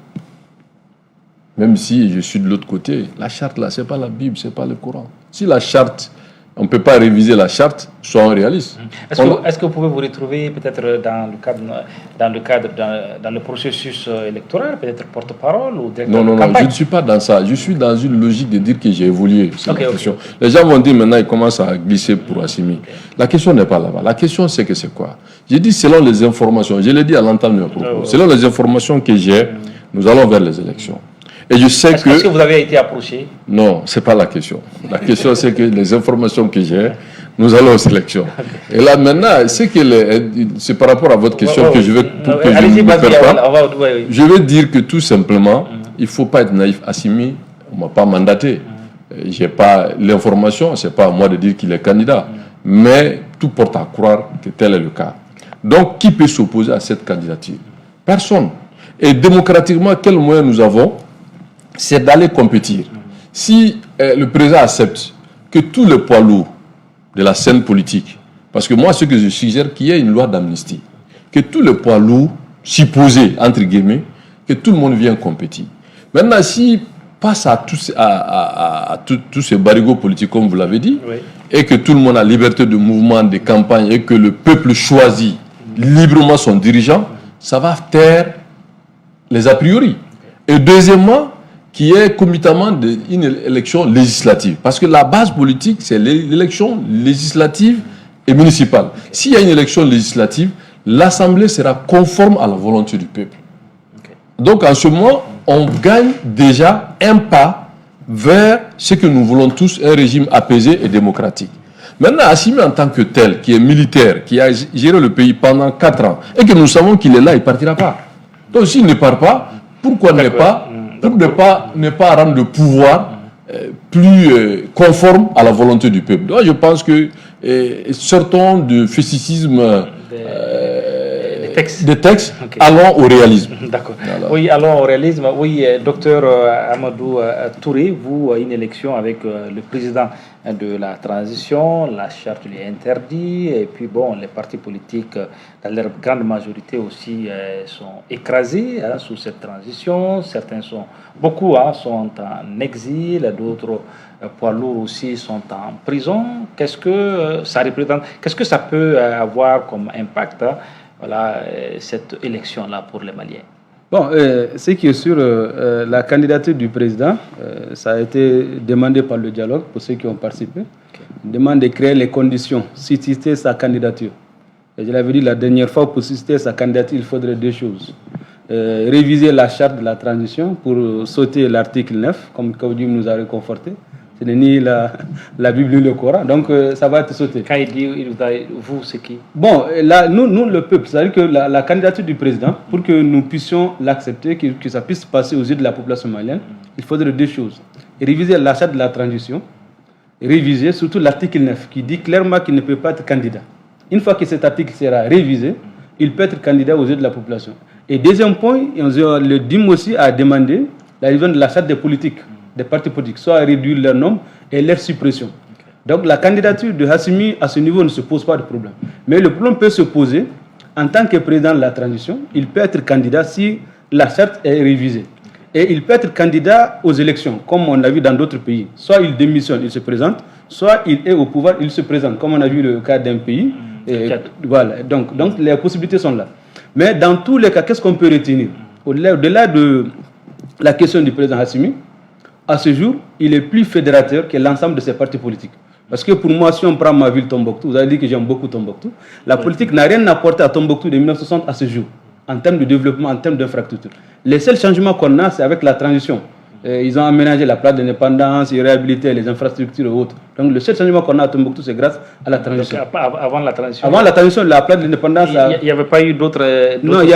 Même si je suis de l'autre côté, la charte, là, ce n'est pas la Bible, ce n'est pas le Coran. Si la charte, on ne peut pas réviser la charte, soyons réalistes. Est-ce que vous pouvez vous retrouver peut-être dans le processus électoral, peut-être porte-parole ou directeur de campagne? Non, je ne suis pas dans ça. Je suis dans une logique de dire que j'ai évolué. Les gens vont dire maintenant, ils commencent à glisser pour Assimi. La question n'est pas là-bas. La question, c'est que c'est quoi? J'ai dit selon les informations, je l'ai dit à l'entame de mes propos, selon les informations que j'ai, nous allons vers les élections. Et je sais Est-ce que vous avez été approché? Non, ce n'est pas la question. La question, c'est que les informations que j'ai, nous allons aux élections. Et là, maintenant, c'est par rapport à votre question que je vais... Je vais dire que tout simplement, il ne faut pas être naïf. Assimi, on ne m'a pas mandaté. Je n'ai pas l'information, ce n'est pas à moi de dire qu'il est candidat. Mais tout porte à croire que tel est le cas. Donc, qui peut s'opposer à cette candidature? Personne. Et démocratiquement, quel moyen nous avons? C'est d'aller compétir. Si le président accepte que tous les poids lourds de la scène politique, parce que moi, ce que je suggère, qu'il y ait une loi d'amnistie, que tous les poids lourds, supposés, entre guillemets, que tout le monde vienne compétir. Maintenant, si passe à tous ces barrigots politiques, comme vous l'avez dit, oui, et que tout le monde a liberté de mouvement, de campagne, et que le peuple choisit librement son dirigeant, ça va taire les a priori. Et deuxièmement, qui est concomitamment d'une élection législative. Parce que la base politique, c'est l'élection législative et municipale. S'il y a une élection législative, l'Assemblée sera conforme à la volonté du peuple. Okay. Donc en ce moment, on gagne déjà un pas vers ce que nous voulons tous, un régime apaisé et démocratique. Maintenant, Assimi en tant que tel, qui est militaire, qui a géré le pays pendant 4 ans, et que nous savons qu'il est là, il ne partira pas. Donc s'il ne part pas, pourquoi ne pas rendre le pouvoir plus conforme à la volonté du peuple? Donc je pense que sortons du fétichisme des textes, okay, allons au réalisme. D'accord. Voilà. Oui, allons au réalisme. Oui, docteur Amadou Touré, vous, une élection avec le président de la transition, la charte lui interdit, et puis bon, les partis politiques, dans leur grande majorité aussi, sont écrasés sous cette transition. Certains beaucoup sont en exil, d'autres poids lourds aussi sont en prison. Qu'est-ce que ça représente? Qu'est-ce que ça peut avoir comme impact? Voilà, cette élection-là pour les Maliens. Bon, ce qui est sûr, la candidature du président, ça a été demandé par le dialogue, pour ceux qui ont participé. Okay. On demande de créer les conditions, susciter sa candidature. Et je l'avais dit la dernière fois, pour susciter sa candidature, il faudrait 2 choses. Réviser la charte de la transition pour sauter l'article 9, comme Kaudim nous a réconforté. Ce n'est ni la Bible ni le Coran, donc ça va être sauté. Quand il dit vous, c'est qui? Bon, là, nous, le peuple, c'est-à-dire que la candidature du président, pour que nous puissions l'accepter, que ça puisse passer aux yeux de la population malienne, il faudrait 2 choses. Réviser la charte de la transition, réviser surtout l'article 9, qui dit clairement qu'il ne peut pas être candidat. Une fois que cet article sera révisé, il peut être candidat aux yeux de la population. Et deuxième point, le DIM aussi a demandé la révision de la charte des politiques, des partis politiques, soit réduire leur nombre et leur suppression. Okay. Donc la candidature de Assimi à ce niveau ne se pose pas de problème. Mais le problème peut se poser en tant que président de la transition. Il peut être candidat si la charte est révisée. Et il peut être candidat aux élections, comme on l'a vu dans d'autres pays. Soit il démissionne, il se présente, soit il est au pouvoir, il se présente, comme on a vu le cas d'un pays. Et voilà. Donc les possibilités sont là. Mais dans tous les cas, qu'est-ce qu'on peut retenir? Au-delà de la question du président Assimi, à ce jour, il est plus fédérateur que l'ensemble de ses partis politiques. Parce que pour moi, si on prend ma ville Tombouctou, vous avez dit que j'aime beaucoup Tombouctou, la politique n'a rien apporté à Tombouctou de 1960 à ce jour, en termes de développement, en termes d'infrastructure. Les seuls changements qu'on a, c'est avec la transition. Ils ont aménagé la place d'indépendance, ils réhabilité les infrastructures et autres. Donc le seul changement qu'on a à Tombouctou, c'est grâce à la transition. Donc, avant la transition? Avant la transition, la place de l'indépendance... Il n'y avait pas eu d'autres non, il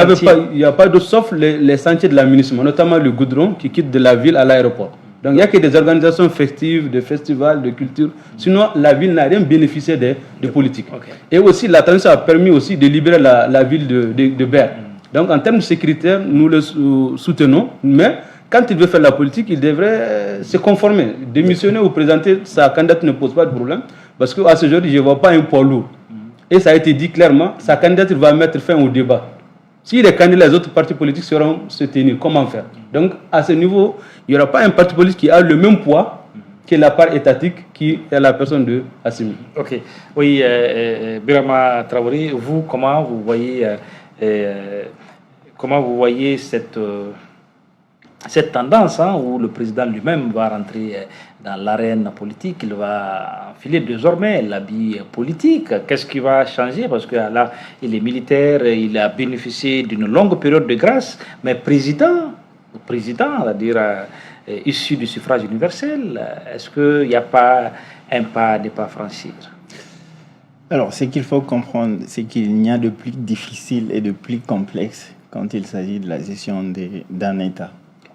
n'y a pas d'autres, sauf les sentiers de l'aménagement, notamment le goudron qui quitte de la ville à l'aéroport. Donc il n'y a que des organisations festives, des festivals, de culture. Sinon, la ville n'a rien bénéficié de politique. Okay. Et aussi, la transition a permis aussi de libérer la ville de Ber. Donc en termes sécuritaires, nous le soutenons. Mais quand il veut faire la politique, il devrait se conformer. Démissionner ou présenter sa candidature ne pose pas de problème. Parce qu'à ce jour, je ne vois pas un poids lourd. Et ça a été dit clairement, sa candidature va mettre fin au débat. Si les candidats, les autres partis politiques seront se tenir, comment faire? Donc, à ce niveau, il n'y aura pas un parti politique qui a le même poids que la part étatique qui est la personne de Assimi. Ok. Oui, Birama Traoré, vous, comment vous voyez cette tendance où le président lui-même va rentrer dans l'arène politique, il va enfiler désormais l'habit politique. Qu'est-ce qui va changer? Parce que là, il est militaire, il a bénéficié d'une longue période de grâce, mais président, c'est-à-dire issu du suffrage universel, est-ce qu'il n'y a pas un pas à ne pas franchir? Alors, ce qu'il faut comprendre, c'est qu'il n'y a de plus difficile et de plus complexe quand il s'agit de la gestion d'un État.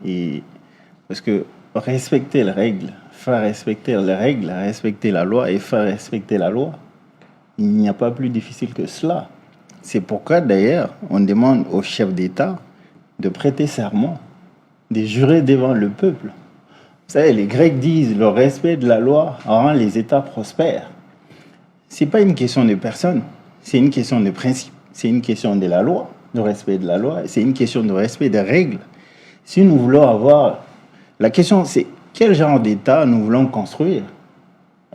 Et parce que respecter les règles, faire respecter les règles, respecter la loi et faire respecter la loi, il n'y a pas plus difficile que cela. C'est pourquoi d'ailleurs on demande au chef d'État de prêter serment, de jurer devant le peuple. Vous savez, les Grecs disent le respect de la loi rend les États prospères. Ce n'est pas une question de personne, c'est une question de principe, c'est une question de la loi, de respect de la loi, c'est une question de respect des règles. Si nous voulons avoir... La question c'est quel genre d'État nous voulons construire?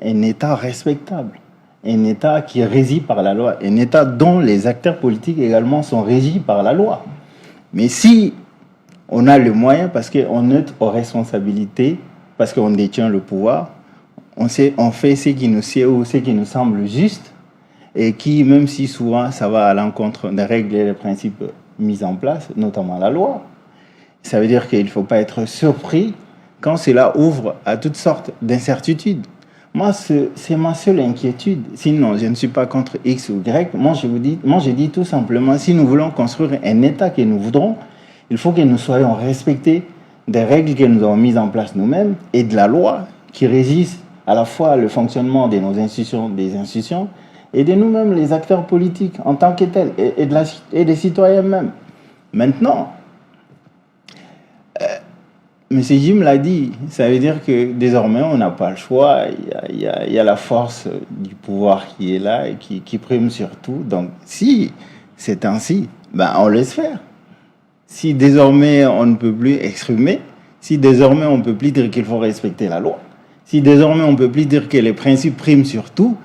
Un État respectable, un État qui est régi par la loi, un État dont les acteurs politiques également sont régis par la loi. Mais si on a le moyen, parce qu'on est aux responsabilités, parce qu'on détient le pouvoir, on fait ce qui nous sied ou ce qui nous semble juste, et qui, même si souvent ça va à l'encontre des règles et des principes mis en place, notamment la loi, ça veut dire qu'il ne faut pas être surpris quand cela ouvre à toutes sortes d'incertitudes. Moi, c'est ma seule inquiétude. Sinon, je ne suis pas contre X ou Y. Moi, je dis tout simplement, si nous voulons construire un État que nous voudrons, il faut que nous soyons respectés des règles que nous avons mises en place nous-mêmes et de la loi qui régissent à la fois le fonctionnement de nos institutions, des institutions, et de nous-mêmes, les acteurs politiques en tant que tels, et des citoyens même. Maintenant, M. Jim l'a dit, ça veut dire que désormais on n'a pas le choix, il y a la force du pouvoir qui est là et qui prime sur tout. Donc si c'est ainsi, on laisse faire. Si désormais on ne peut plus exprimer, si désormais on ne peut plus dire qu'il faut respecter la loi, si désormais on ne peut plus dire que les principes priment sur tout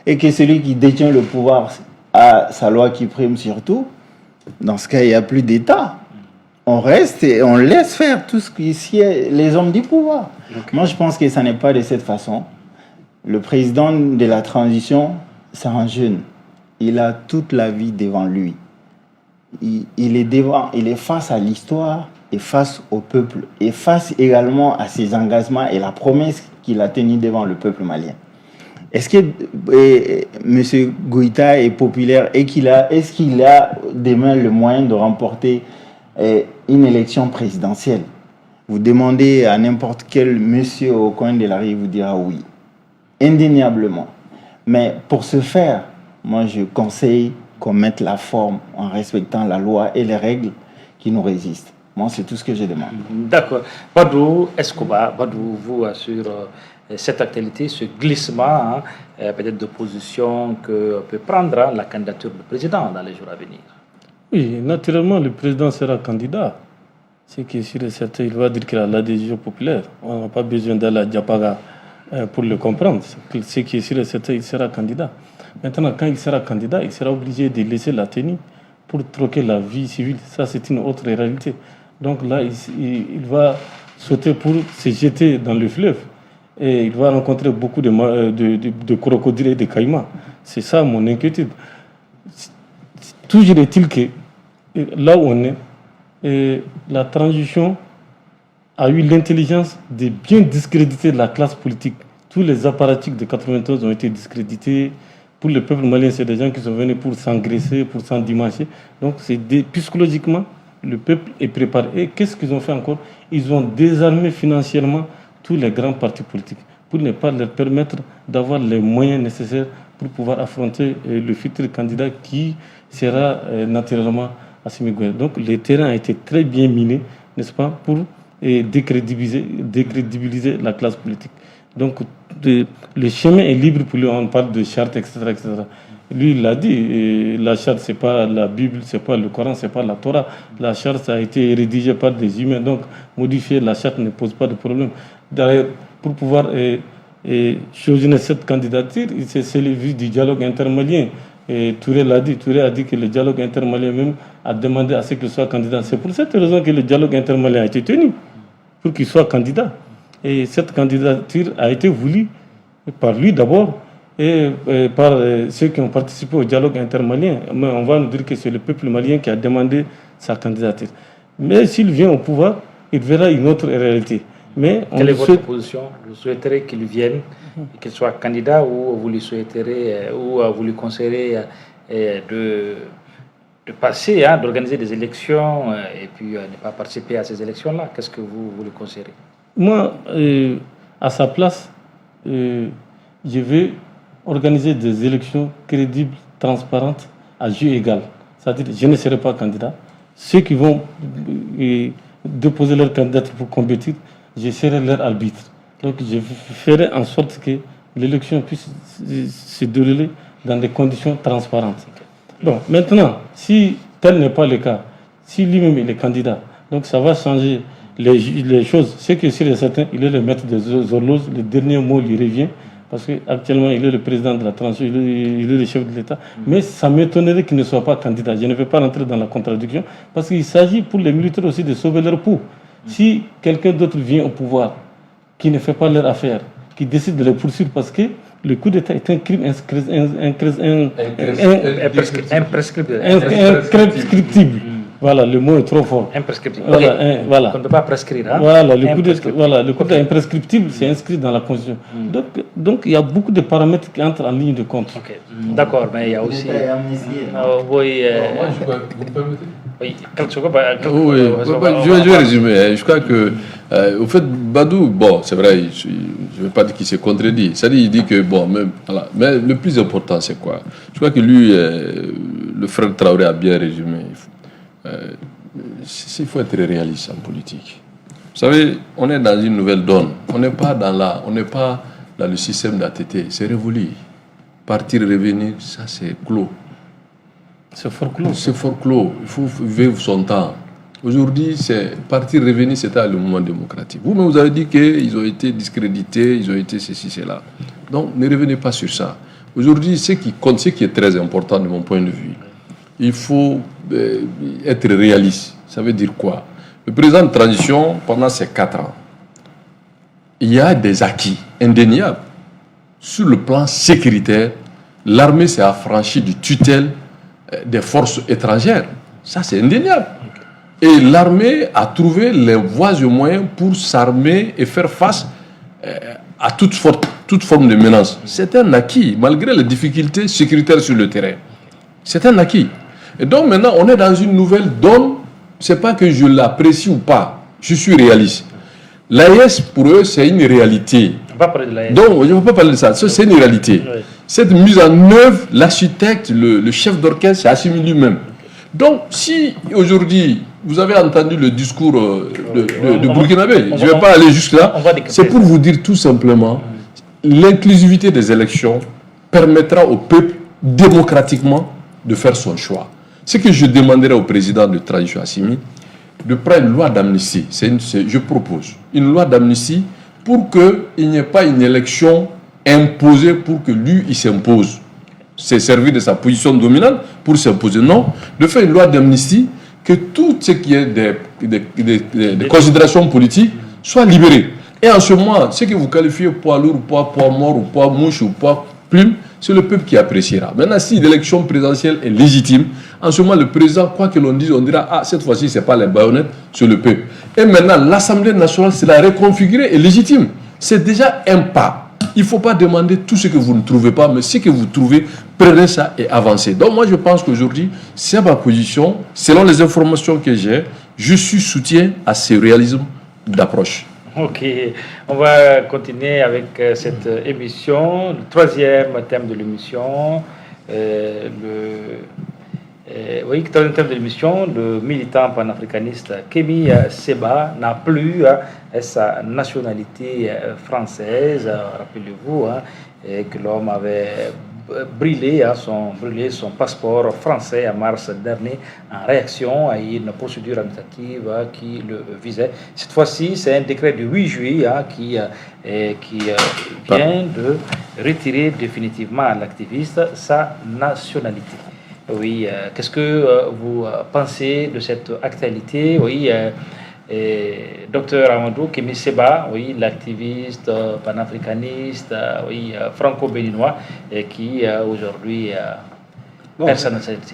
et que celui qui détient le pouvoir a sa loi qui prime sur tout, dans ce cas il n'y a plus d'État. On reste et on laisse faire tout ce qui est les hommes du pouvoir. Okay. Moi, je pense que ça n'est pas de cette façon. Le président de la transition, c'est un jeune. Il a toute la vie devant lui. Il est face à l'histoire et face au peuple et face également à ses engagements et la promesse qu'il a tenue devant le peuple malien. Est-ce que M. Goïta est populaire et est-ce qu'il a demain le moyen de remporter une élection présidentielle? Vous demandez à n'importe quel monsieur au coin de la rue, il vous dira oui, indéniablement. Mais pour ce faire, moi je conseille qu'on mette la forme en respectant la loi et les règles qui nous résistent. Moi, c'est tout ce que je demande. D'accord. Badou Escobar, vous sur cette actualité, ce glissement peut-être d'opposition que peut prendre la candidature du président dans les jours à venir. Oui, naturellement, le président sera candidat. Ce qui est sûr et certain, il va dire qu'il a l'adhésion populaire. On n'a pas besoin d'aller à Diapaga pour le comprendre. Ce qui est sûr et certain, il sera candidat. Maintenant, quand il sera candidat, il sera obligé de laisser la tenue pour troquer la vie civile. Ça, c'est une autre réalité. Donc là, il va sauter pour se jeter dans le fleuve. Et il va rencontrer beaucoup de crocodiles et de caïmans. C'est ça mon inquiétude. Toujours est-il que là où on est, la transition a eu l'intelligence de bien discréditer la classe politique. Tous les apparatchiks de 91 ont été discrédités. Pour le peuple malien, c'est des gens qui sont venus pour s'engraisser, pour s'endimancher. Donc, psychologiquement, le peuple est préparé. Et qu'est-ce qu'ils ont fait encore? Ils ont désarmé financièrement tous les grands partis politiques pour ne pas leur permettre d'avoir les moyens nécessaires pour pouvoir affronter le futur candidat qui sera naturellement Assimi Goïta. Donc le terrain a été très bien miné, n'est-ce pas, pour décrédibiliser la classe politique. Donc le chemin est libre pour lui. On parle de charte, etc., etc. Lui, il l'a dit, la charte, c'est pas la Bible, c'est pas le Coran, c'est pas la Torah. La charte a été rédigée par des humains, donc modifier la charte ne pose pas de problème. D'ailleurs, pour pouvoir choisir cette candidature, c'est le but du dialogue intermalien. Et Touré l'a dit, Touré a dit que le dialogue intermalien même a demandé à ce qu'il soit candidat. C'est pour cette raison que le dialogue intermalien a été tenu, pour qu'il soit candidat. Et cette candidature a été voulue par lui d'abord et par ceux qui ont participé au dialogue intermalien. Mais on va nous dire que c'est le peuple malien qui a demandé sa candidature. Mais s'il vient au pouvoir, il verra une autre réalité. Mais quelle est votre position? Vous souhaiterez qu'il vienne, qu'il soit candidat, ou vous lui souhaiterez, ou vous lui conseillerez de passer, d'organiser des élections et puis ne pas participer à ces élections-là? Qu'est-ce que vous lui conseillerez? Moi, à sa place, je vais organiser des élections crédibles, transparentes, à jeu égal. c'est-à-dire je ne serai pas candidat. Ceux qui vont déposer leur candidature pour compétir, je serai leur arbitre. Donc je ferai en sorte que l'élection puisse se dérouler dans des conditions transparentes. Bon, maintenant, si tel n'est pas le cas, si lui-même il est candidat, donc ça va changer les choses. C'est que sûr et certain, il est le maître des horloges, le dernier mot lui revient, parce qu'actuellement il est le président de la transition, il est le chef de l'État. Mais ça m'étonnerait qu'il ne soit pas candidat. Je ne vais pas rentrer dans la contradiction, parce qu'il s'agit pour les militaires aussi de sauver leur peau. Si quelqu'un d'autre vient au pouvoir, qui ne fait pas leur affaire, qui décide de les poursuivre parce que le coup d'État est un crime imprescriptible. Voilà, le mot est trop fort. Imprescriptible. Voilà, voilà. On ne peut pas prescrire. Hein? Voilà, le coup d'État imprescriptible, c'est inscrit dans la Constitution. Donc, il y a beaucoup de paramètres qui entrent en ligne de compte. Okay. D'accord, mais il y a aussi... oui, vous me permettez? Oui, je vais résumer. Je crois que, au fait, Badou, bon, c'est vrai, je ne vais pas dire qu'il s'est contredit. C'est-à-dire, il dit que, bon, même, voilà. Mais le plus important, c'est quoi? Je crois que lui, le frère Traoré a bien résumé. Il faut être réaliste en politique. Vous savez, on est dans une nouvelle donne. On n'est pas dans le système d'ATT. C'est révolu. Partir, revenir, ça c'est clos. C'est fort clos. C'est fort clos. Il faut vivre son temps. Aujourd'hui, partir, revenir, c'était le mouvement démocratique. Vous-même, vous avez dit qu'ils ont été discrédités, ils ont été ceci, cela. Donc, ne revenez pas sur ça. Aujourd'hui, ce qui compte, ce qui est très important de mon point de vue, il faut être réaliste. Ça veut dire quoi? Le président de transition, pendant ces 4 ans, il y a des acquis indéniables. Sur le plan sécuritaire, l'armée s'est affranchie du tutelle des forces étrangères. Ça, c'est indéniable. Et l'armée a trouvé les voies et moyens pour s'armer et faire face à toute forme de menace. C'est un acquis, malgré les difficultés sécuritaires sur le terrain. C'est un acquis. Et donc maintenant, on est dans une nouvelle donne. Ce n'est pas que je l'apprécie ou pas. Je suis réaliste. L'AES, pour eux, c'est une réalité. On va parler de l'AES. Donc, je ne veux pas parler de ça. C'est une réalité. Oui. Cette mise en œuvre, l'architecte, le chef d'orchestre, c'est Assimi lui-même. Donc, si aujourd'hui, vous avez entendu le discours de Burkinabé, je ne vais pas aller jusque-là, c'est pour vous dire tout simplement, l'inclusivité des élections permettra au peuple, démocratiquement, de faire son choix. Ce que je demanderai au président de transition Assimi, de prendre une loi d'amnistie. Je propose une loi d'amnistie pour qu'il n'y ait pas une élection imposée pour que lui, il s'impose. C'est servir de sa position dominante pour s'imposer. Non, de faire une loi d'amnistie, que tout ce qui est des considérations politiques soit libéré. Et en ce moment, ce que vous qualifiez poids lourd, poids mort, ou poids mouche, ou poids plume, c'est le peuple qui appréciera. Maintenant, si l'élection présidentielle est légitime, en ce moment, le président, quoi que l'on dise, on dira, ah, cette fois-ci, ce n'est pas les baïonnettes, c'est le peuple. Et maintenant, l'Assemblée nationale, c'est la reconfigurer et légitime. C'est déjà un pas. Il ne faut pas demander tout ce que vous ne trouvez pas, mais ce que vous trouvez, prenez ça et avancez. Donc moi, je pense qu'aujourd'hui, c'est ma position. Selon les informations que j'ai, je suis soutien à ce réalisme d'approche. Ok, on va continuer avec cette émission. Le troisième thème de l'émission, troisième thème de l'émission, le militant panafricaniste Kémy Séba n'a plus sa nationalité française. Rappelez-vous que l'homme avait brûlé son passeport français en mars dernier en réaction à une procédure administrative qui le visait. Cette fois-ci, c'est un décret du 8 juillet qui vient de retirer définitivement à l'activiste sa nationalité. Oui, qu'est-ce que vous pensez de cette actualité? Oui, Docteur Amadou Kémy Séba, oui, l'activiste panafricaniste, oui, franco-béninois, qui aujourd'hui perd sa nationalité.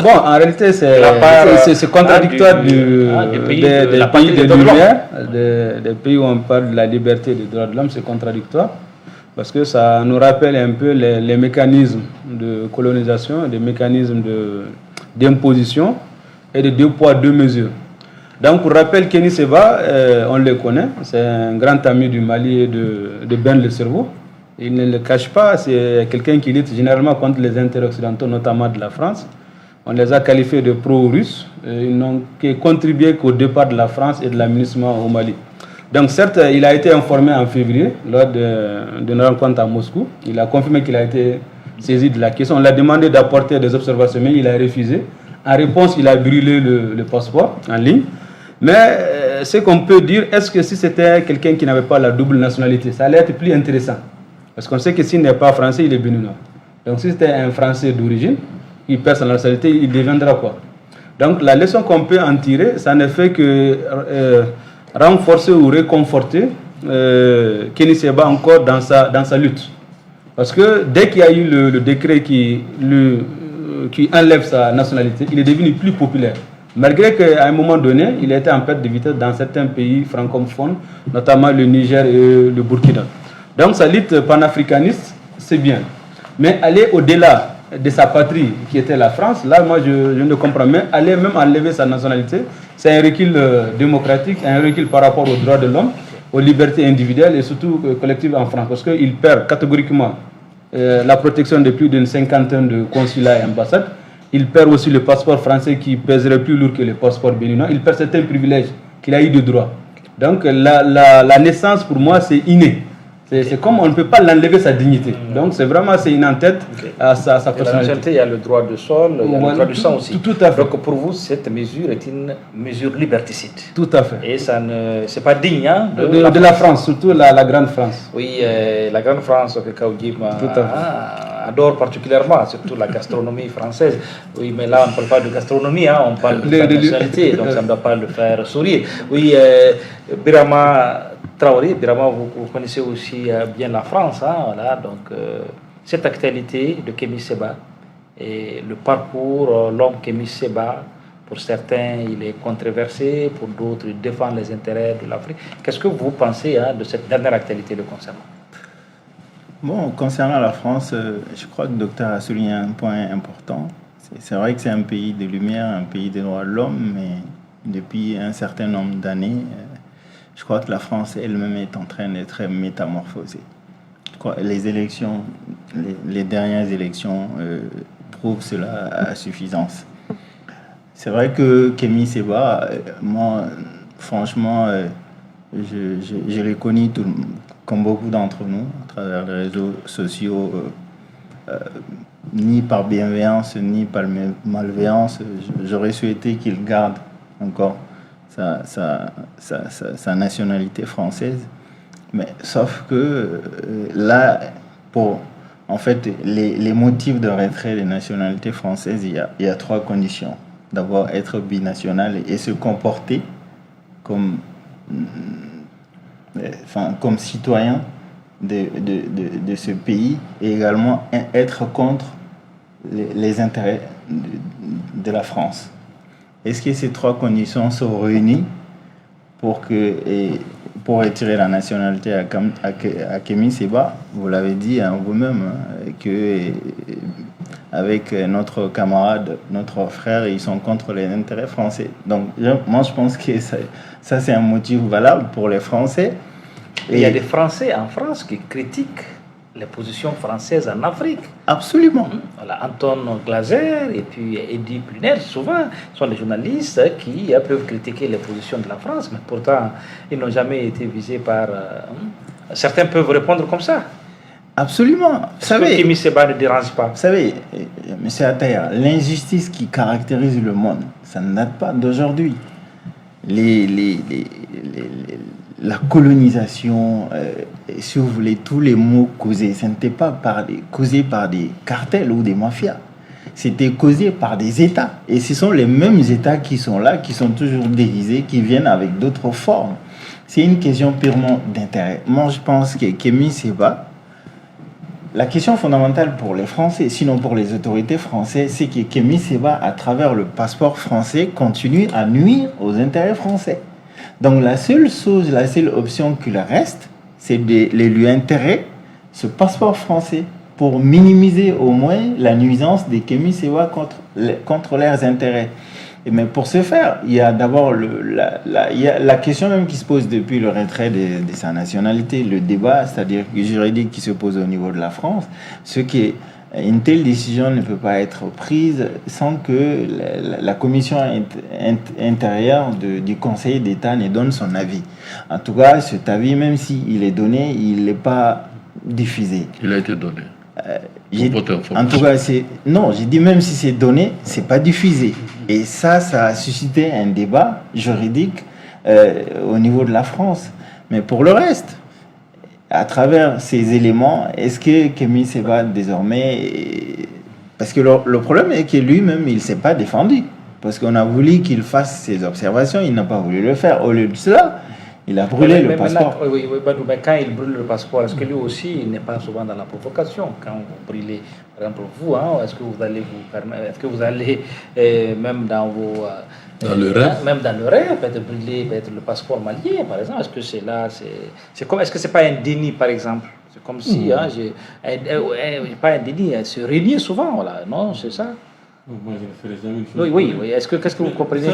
Bon, en réalité, c'est contradictoire des pays de lumière, des pays où on parle de la liberté des droits de l'homme, c'est contradictoire. Parce que ça nous rappelle un peu les mécanismes de colonisation, des mécanismes d'imposition et de 2 poids 2 mesures. Donc, pour rappel, Kémy Séba, on le connaît, c'est un grand ami du Mali et de Ben le Cerveau. Il ne le cache pas, c'est quelqu'un qui lutte généralement contre les intérêts occidentaux, notamment de la France. On les a qualifiés de pro-russes. Ils n'ont contribué qu'au départ de la France et de l'aménagement au Mali. Donc certes, il a été informé en février lors d'une rencontre à Moscou. Il a confirmé qu'il a été saisi de la question. On l'a demandé d'apporter des observations, mais il a refusé. En réponse, il a brûlé le passeport en ligne. Mais ce qu'on peut dire, est-ce que si c'était quelqu'un qui n'avait pas la double nationalité, ça allait être plus intéressant. Parce qu'on sait que s'il n'est pas français, il est béninois. Donc si c'était un Français d'origine, il perd sa nationalité, il deviendra quoi? Donc la leçon qu'on peut en tirer, ça ne fait que renforcer ou réconforter Kéni Séba encore dans sa lutte. Parce que dès qu'il y a eu le décret qui enlève sa nationalité, il est devenu plus populaire. Malgré qu'à un moment donné, il était en perte de vitesse dans certains pays francophones, notamment le Niger et le Burkina. Donc sa lutte panafricaniste, c'est bien. Mais aller au-delà de sa patrie, qui était la France, là, moi, je ne comprends pas. Aller même enlever sa nationalité, c'est un recul démocratique, un recul par rapport aux droits de l'homme, aux libertés individuelles et surtout collectives en France. Parce qu'il perd catégoriquement la protection de plus d'une cinquantaine de consulats et ambassades. Il perd aussi le passeport français qui pèserait plus lourd que le passeport béninois. Il perd certains privilèges qu'il a eu de droit. Donc la naissance, pour moi, c'est inné. C'est comme on ne peut pas l'enlever sa dignité. Donc c'est vraiment une en-tête à sa personnalité. Il y a le droit de sol, il y a le droit du sang aussi. Tout à fait. Donc pour vous, cette mesure est une mesure liberticide. Tout à fait. Et ça ne, c'est pas digne de la France, surtout la grande France. Oui, la grande France que Kaoudjim adore particulièrement, surtout la gastronomie française. Oui, mais là on ne parle pas de gastronomie, on parle de sa nationalité, donc ça ne doit pas le faire sourire. Oui, Birama Traoré, Birama, vous connaissez aussi bien la France, voilà, donc cette actualité de Kémi Séba et le parcours long Kémi Séba, pour certains il est controversé, pour d'autres il défend les intérêts de l'Afrique. Qu'est-ce que vous pensez de cette dernière actualité le concernant? Bon, concernant la France, je crois que le docteur a souligné un point important. C'est vrai que c'est un pays de lumière, un pays des droits de l'homme, mais depuis un certain nombre d'années, je crois que la France elle-même est en train d'être métamorphosée. Je crois que les élections, les dernières élections prouvent cela à suffisance. C'est vrai que Kémi Séba, moi, franchement, je l'ai connu comme beaucoup d'entre nous à travers les réseaux sociaux, ni par bienveillance, ni par malveillance. J'aurais souhaité qu'il garde encore sa nationalité française, mais sauf que là, pour en fait les motifs de retrait des nationalités françaises, il y a trois conditions. D'abord, être binational et se comporter comme citoyen de ce pays, et également être contre les intérêts de la France. Est-ce que ces trois conditions sont réunies pour retirer la nationalité à Kémi Séba? Vous l'avez dit vous-même, que avec notre camarade, notre frère, ils sont contre les intérêts français. Donc moi je pense que ça c'est un motif valable pour les Français. Et il y a des Français en France qui critiquent les positions françaises en Afrique. Absolument. Voilà, Anton Glaser et puis Eddy Plenel, souvent, sont des journalistes qui peuvent critiquer les positions de la France, mais pourtant, ils n'ont jamais été visés par... certains peuvent répondre comme ça. Absolument. Vous savez, Kémi Séba ne dérange pas. Vous savez, M. Ataya, l'injustice qui caractérise le monde, ça ne date pas d'aujourd'hui. La colonisation, si vous voulez, tous les maux causés, ce n'était pas causé par des cartels ou des mafias. C'était causé par des États. Et ce sont les mêmes États qui sont là, qui sont toujours déguisés, qui viennent avec d'autres formes. C'est une question purement d'intérêt. Moi, je pense que Kémi Séba, la question fondamentale pour les Français, sinon pour les autorités françaises, c'est que Kémi Séba, à travers le passeport français, continue à nuire aux intérêts français. Donc la seule option qui leur reste, c'est de lui intégrer ce passeport français pour minimiser au moins la nuisance des Kémi Séba contre leurs intérêts. Mais pour ce faire, il y a d'abord la question même qui se pose depuis le retrait de sa nationalité, le débat, c'est-à-dire juridique qui se pose au niveau de la France, ce qui est une telle décision ne peut pas être prise sans que la commission intérieure du Conseil d'État ne donne son avis. En tout cas, cet avis, même s'il est donné, il n'est pas diffusé. Il a été donné. En tout cas, non, j'ai dit même si c'est donné, c'est pas diffusé. Et ça a suscité un débat juridique au niveau de la France. Mais pour le reste, à travers ces éléments, est-ce que Kémy Séba désormais... Parce que le problème est que lui-même, il ne s'est pas défendu. Parce qu'on a voulu qu'il fasse ses observations, il n'a pas voulu le faire. Au lieu de cela, il a brûlé le passeport. Oui, mais quand il brûle le passeport, est-ce que lui aussi, il n'est pas souvent dans la provocation? Quand vous brûlez, par exemple vous, est-ce que vous allez vous permettre, est-ce que vous allez, même dans vos... Dans le rêve. Même dans le rêve, peut-être brûler le passeport malien, par exemple. Est-ce que c'est là, est-ce que c'est pas un déni, par exemple? C'est comme si, pas un déni, se renier souvent, voilà. Non, c'est ça. Moi, je ne ferai jamais une chose. Oui. Qu'est-ce que vous comprenez?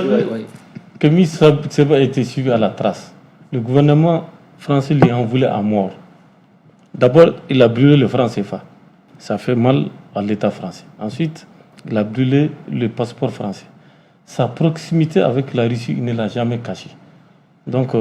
Kémy Séba a été suivi à la trace. Le gouvernement français lui en voulait à mort. D'abord, il a brûlé le franc CFA. Ça fait mal à l'État français. Ensuite, il a brûlé le passeport français. Sa proximité avec la Russie, il ne l'a jamais caché. Donc,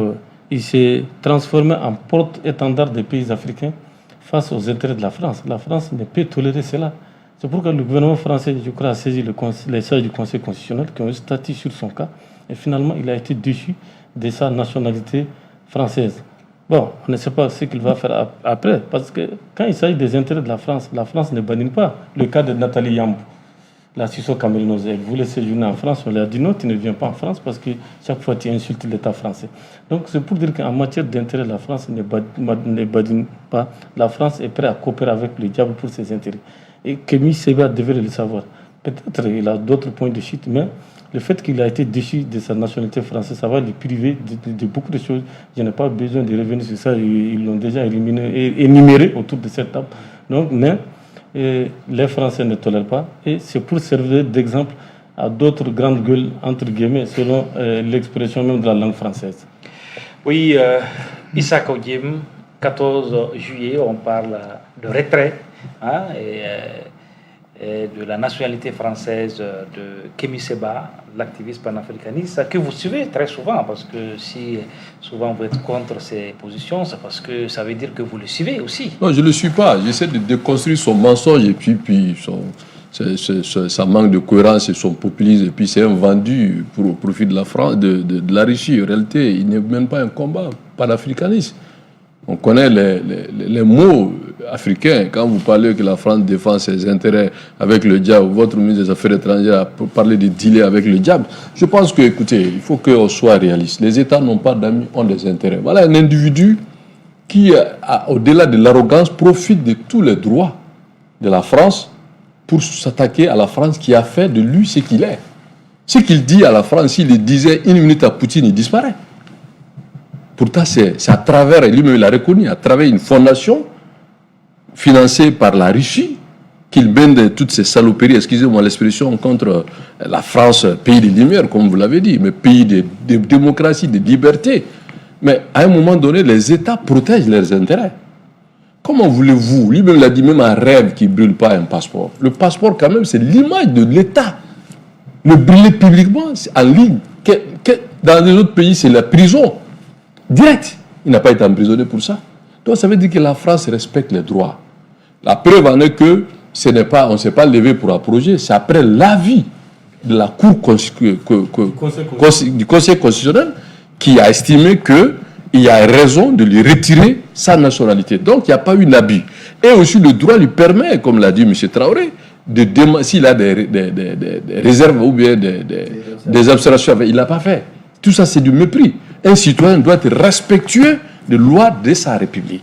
il s'est transformé en porte-étendard des pays africains face aux intérêts de la France. La France ne peut tolérer cela. C'est pourquoi le gouvernement français, je crois, a saisi les sages du Conseil constitutionnel qui ont statué sur son cas. Et finalement, il a été déchu de sa nationalité française. Bon, on ne sait pas ce qu'il va faire après. Parce que quand il s'agit des intérêts de la France ne bannit pas. Le cas de Nathalie Yambou, la Susso-Camerounaise, elle voulait séjourner en France, on lui a dit non, tu ne viens pas en France parce que chaque fois tu insultes l'État français. Donc c'est pour dire qu'en matière d'intérêt, la France ne badine pas. La France est prête à coopérer avec le diable pour ses intérêts. Et Kémy Séba devrait le savoir. Peut-être qu'il a d'autres points de chute, mais le fait qu'il a été déchu de sa nationalité française, ça va le priver de beaucoup de choses. Je n'ai pas besoin de revenir sur ça, ils l'ont déjà énuméré autour de cette table. Donc, mais les Français ne tolèrent pas, et c'est pour servir d'exemple à d'autres grandes gueules, entre guillemets, selon l'expression même de la langue française. Oui, Issa Koudjem, 14 juillet, on parle de retrait et de la nationalité française de Kémy Séba, l'activiste panafricaniste, que vous suivez très souvent, parce que si souvent vous êtes contre ses positions, c'est parce que ça veut dire que vous le suivez aussi. Non, je ne le suis pas. J'essaie de déconstruire son mensonge et puis sa manque de cohérence et son populisme. Et puis c'est un vendu au profit de la France, de la Russie. En réalité, il ne mène pas un combat panafricaniste. On connaît les mots africains. Quand vous parlez que la France défend ses intérêts avec le diable, votre ministre des Affaires étrangères a parlé de dealer avec le diable. Je pense que, écoutez, il faut qu'on soit réaliste. Les États n'ont pas d'amis, ont des intérêts. Voilà un individu qui, au-delà de l'arrogance, profite de tous les droits de la France pour s'attaquer à la France qui a fait de lui ce qu'il est. Ce qu'il dit à la France, s'il le disait une minute à Poutine, il disparaît. Pourtant, c'est à travers, et lui-même il a reconnu, à travers une fondation financée par la Russie, qu'il mène toutes ces saloperies, excusez-moi l'expression, contre la France, pays des Lumières, comme vous l'avez dit, mais pays de démocratie, de liberté. Mais à un moment donné, les États protègent leurs intérêts. Comment voulez-vous, lui-même l'a dit, même un rêve qui ne brûle pas un passeport. Le passeport, quand même, c'est l'image de l'État. Le brûler publiquement, c'est en ligne. Dans les autres pays, c'est la prison. Direct. Il n'a pas été emprisonné pour ça. Donc ça veut dire que la France respecte les droits. La preuve en est que on ne s'est pas levé pour approcher, c'est après l'avis de la Cour du Conseil constitutionnel qui a estimé qu'il y a raison de lui retirer sa nationalité. Donc il n'y a pas eu d'abus. Et aussi le droit lui permet, comme l'a dit M. Traoré, s'il a des réserves ou bien des observations, il ne l'a pas fait. Tout ça, c'est du mépris. Un citoyen doit être respectueux des lois de sa République.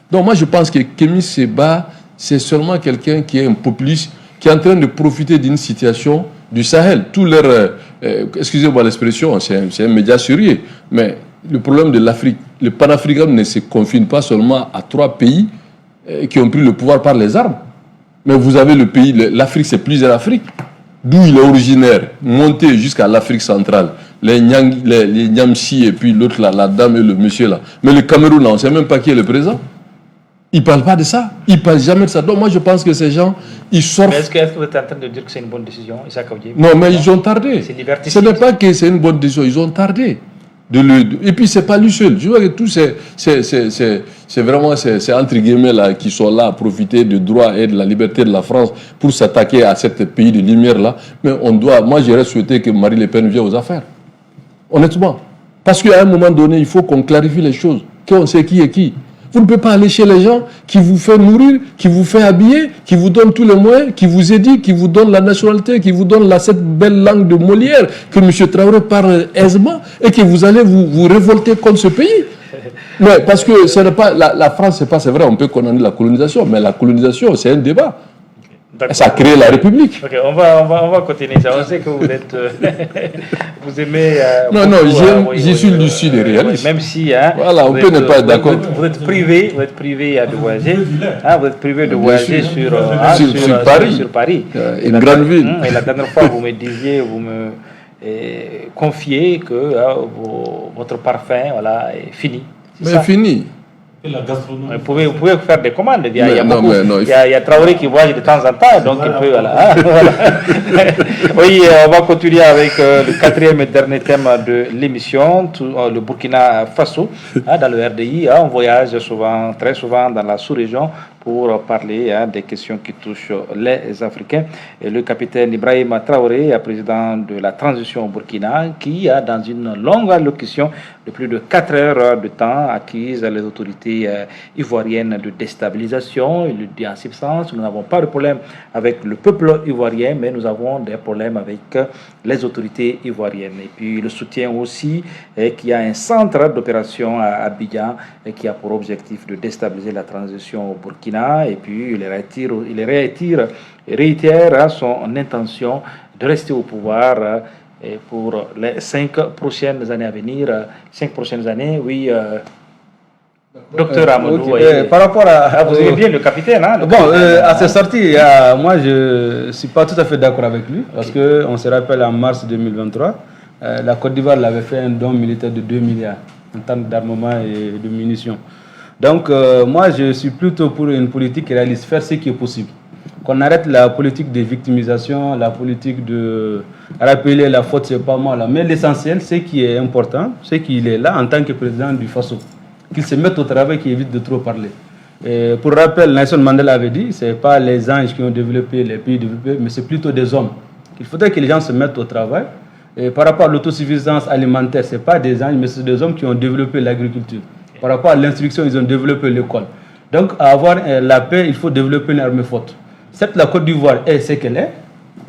Donc moi, je pense que Kémy Séba, c'est seulement quelqu'un qui est un populiste, qui est en train de profiter d'une situation du Sahel. Tous leurs, excusez-moi l'expression, c'est un média sérieux, mais le problème de l'Afrique, le panafricanisme ne se confine pas seulement à 3 pays qui ont pris le pouvoir par les armes. Mais vous avez le pays, l'Afrique, c'est plusieurs Afriques. d'où il est originaire, monter jusqu'à l'Afrique centrale, les Nyamsi et puis l'autre là, la dame et le monsieur là. Mais le Cameroun là, on ne sait même pas qui est le président. Ils ne parlent pas de ça. Ils ne parlent jamais de ça. Donc moi je pense que ces gens, ils sortent... Mais est-ce que vous êtes en train de dire que c'est une bonne décision, Issa Kaoudié? Non, mais ils ont tardé. Ce n'est pas que c'est une bonne décision, ils ont tardé. Et puis c'est pas lui seul. Je vois que tous c'est vraiment c'est entre guillemets là qui sont là à profiter du droit et de la liberté de la France pour s'attaquer à ce pays de lumière là. Mais moi j'aurais souhaité que Marine Le Pen vienne aux affaires. Honnêtement, parce qu'à un moment donné il faut qu'on clarifie les choses, qu'on sait qui est qui. Vous ne pouvez pas aller chez les gens qui vous font nourrir, qui vous font habiller, qui vous donnent tous les moyens, qui vous éduquent, qui vous donnent la nationalité, qui vous donnent cette belle langue de Molière que M. Traoré parle aisément et que vous allez vous révolter contre ce pays. Mais parce que ce n'est pas la France, c'est vrai, on peut condamner la colonisation, mais la colonisation, c'est un débat. Ça a créé la République. Ok, on va continuer ça. On sait que vous êtes, vous aimez. Non, je suis lucide et réaliste. Même si, voilà, on peut ne pas être d'accord. Vous êtes privé de voyager. Vous êtes privé de voyager sur Paris. Une grande ville. Et la dernière fois, vous me confiez que votre parfum, voilà, est fini. Mais fini. La gastronomie. Vous pouvez faire des commandes. Il y a Traoré qui voyage de temps en temps, donc il peut. Voilà. Oui, on va continuer avec le quatrième et dernier thème de l'émission, le Burkina Faso. Dans le RDI, on voyage très souvent dans la sous-région pour parler des questions qui touchent les Africains. Et le capitaine Ibrahima Traoré, président de la transition au Burkina, qui a, dans une longue allocution de plus de 4 heures de temps, acquise les autorités ivoiriennes de déstabilisation. Il le dit en substance, nous n'avons pas de problème avec le peuple ivoirien, mais nous avons des problèmes avec les autorités ivoiriennes. Et puis le soutien aussi, qu'il y a un centre d'opération à Abidjan qui a pour objectif de déstabiliser la transition au Burkina. Et puis il réitère son intention de rester au pouvoir pour les 5 prochaines années à venir. 5 prochaines années, oui. Docteur Amadou, par rapport à... vous aimez bien le capitaine, hein? À ses sorties, moi je ne suis pas tout à fait d'accord avec lui, parce qu'on se rappelle en mars 2023, la Côte d'Ivoire avait fait un don militaire de 2 milliards en termes d'armement et de munitions. Donc moi je suis plutôt pour une politique réaliste, faire ce qui est possible. Qu'on arrête la politique de victimisation, la politique de rappeler la faute, c'est pas mal. Mais l'essentiel, ce qui est important, c'est qu'il est là en tant que président du FASO. Qu'il se mette au travail, qu'il évite de trop parler. Et pour rappel, Nelson Mandela avait dit, ce n'est pas les anges qui ont développé les pays développés, mais c'est plutôt des hommes. Il faudrait que les gens se mettent au travail. Et par rapport à l'autosuffisance alimentaire, ce n'est pas des anges, mais c'est des hommes qui ont développé l'agriculture. Par rapport à l'instruction, ils ont développé l'école. Donc, à avoir la paix, il faut développer une armée forte. Certes, la Côte d'Ivoire est ce qu'elle est.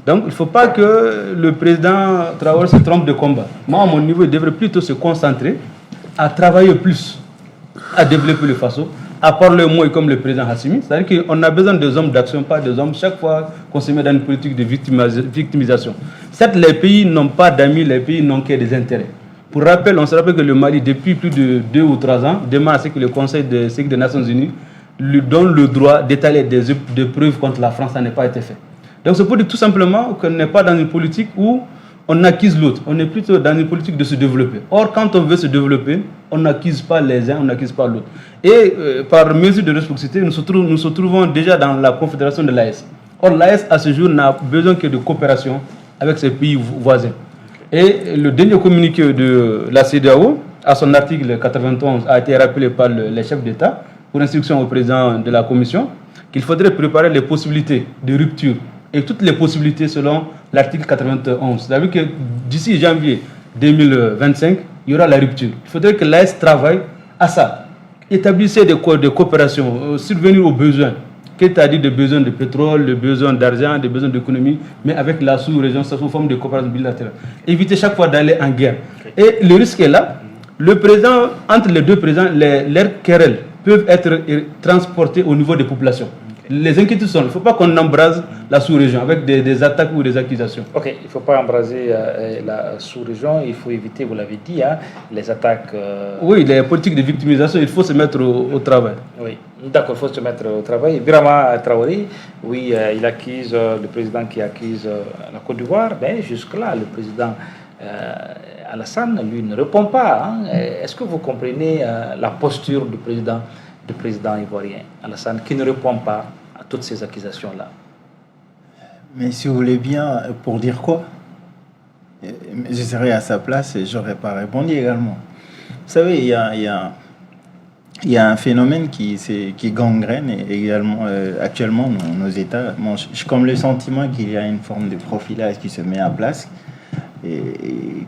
Donc, il ne faut pas que le président Traoré se trompe de combat. Moi, à mon niveau, il devrait plutôt se concentrer à travailler plus, à développer le FASO, à parler moins comme le président Hassimi. C'est-à-dire qu'on a besoin des hommes d'action, pas des hommes chaque fois qu'on se met dans une politique de victimisation. Certes, les pays n'ont pas d'amis, les pays n'ont que des intérêts. Pour rappel, on se rappelle que le Mali, depuis plus de 2 ou 3 ans, demande à ce que le Conseil de sécurité des Nations Unies lui donne le droit d'étaler des preuves contre la France. Ça n'a pas été fait. Donc c'est pour dire tout simplement qu'on n'est pas dans une politique où on accuse l'autre. On est plutôt dans une politique de se développer. Or, quand on veut se développer, on n'accuse pas les uns, on n'accuse pas l'autre. Et par mesure de réciprocité, nous se trouvons déjà dans la confédération de l'AES. Or, l'AES, à ce jour, n'a besoin que de coopération avec ses pays voisins. Et le dernier communiqué de la CEDEAO, à son article 91, a été rappelé par les chefs d'État pour instruction au président de la Commission qu'il faudrait préparer les possibilités de rupture et toutes les possibilités selon l'article 91. C'est-à-dire que d'ici janvier 2025, il y aura la rupture. Il faudrait que l'AES travaille à ça. Établissez des coopérations, subvenir aux besoins. Qu'est-ce à dire des besoins de pétrole, des besoins d'argent, des besoins d'économie, mais avec la sous-région, sous forme de coopération bilatérale. Évitez chaque fois d'aller en guerre. Et le risque est là. Le président, entre les deux présidents, leurs querelles peuvent être transportées au niveau des populations. Les inquiétudes sont, il ne faut pas qu'on embrase la sous-région avec des attaques ou des accusations. Ok, il ne faut pas embraser la sous-région, il faut éviter, vous l'avez dit, les attaques... Oui, les politiques de victimisation, il faut se mettre au travail. Oui, D'accord, il faut se mettre au travail. Birama Traoré, oui, il accuse le président qui accuse la Côte d'Ivoire, mais jusque-là, le président Alassane, lui, ne répond pas. Hein. Est-ce que vous comprenez la posture du président ivoirien, Alassane, qui ne répond pas à toutes ces accusations-là? Mais si vous voulez bien, pour dire quoi? Je serais à sa place et je n'aurais pas répondu également. Vous savez, il y a un phénomène qui gangrène également actuellement nos États. Moi, j'ai comme le sentiment qu'il y a une forme de profilage qui se met en place et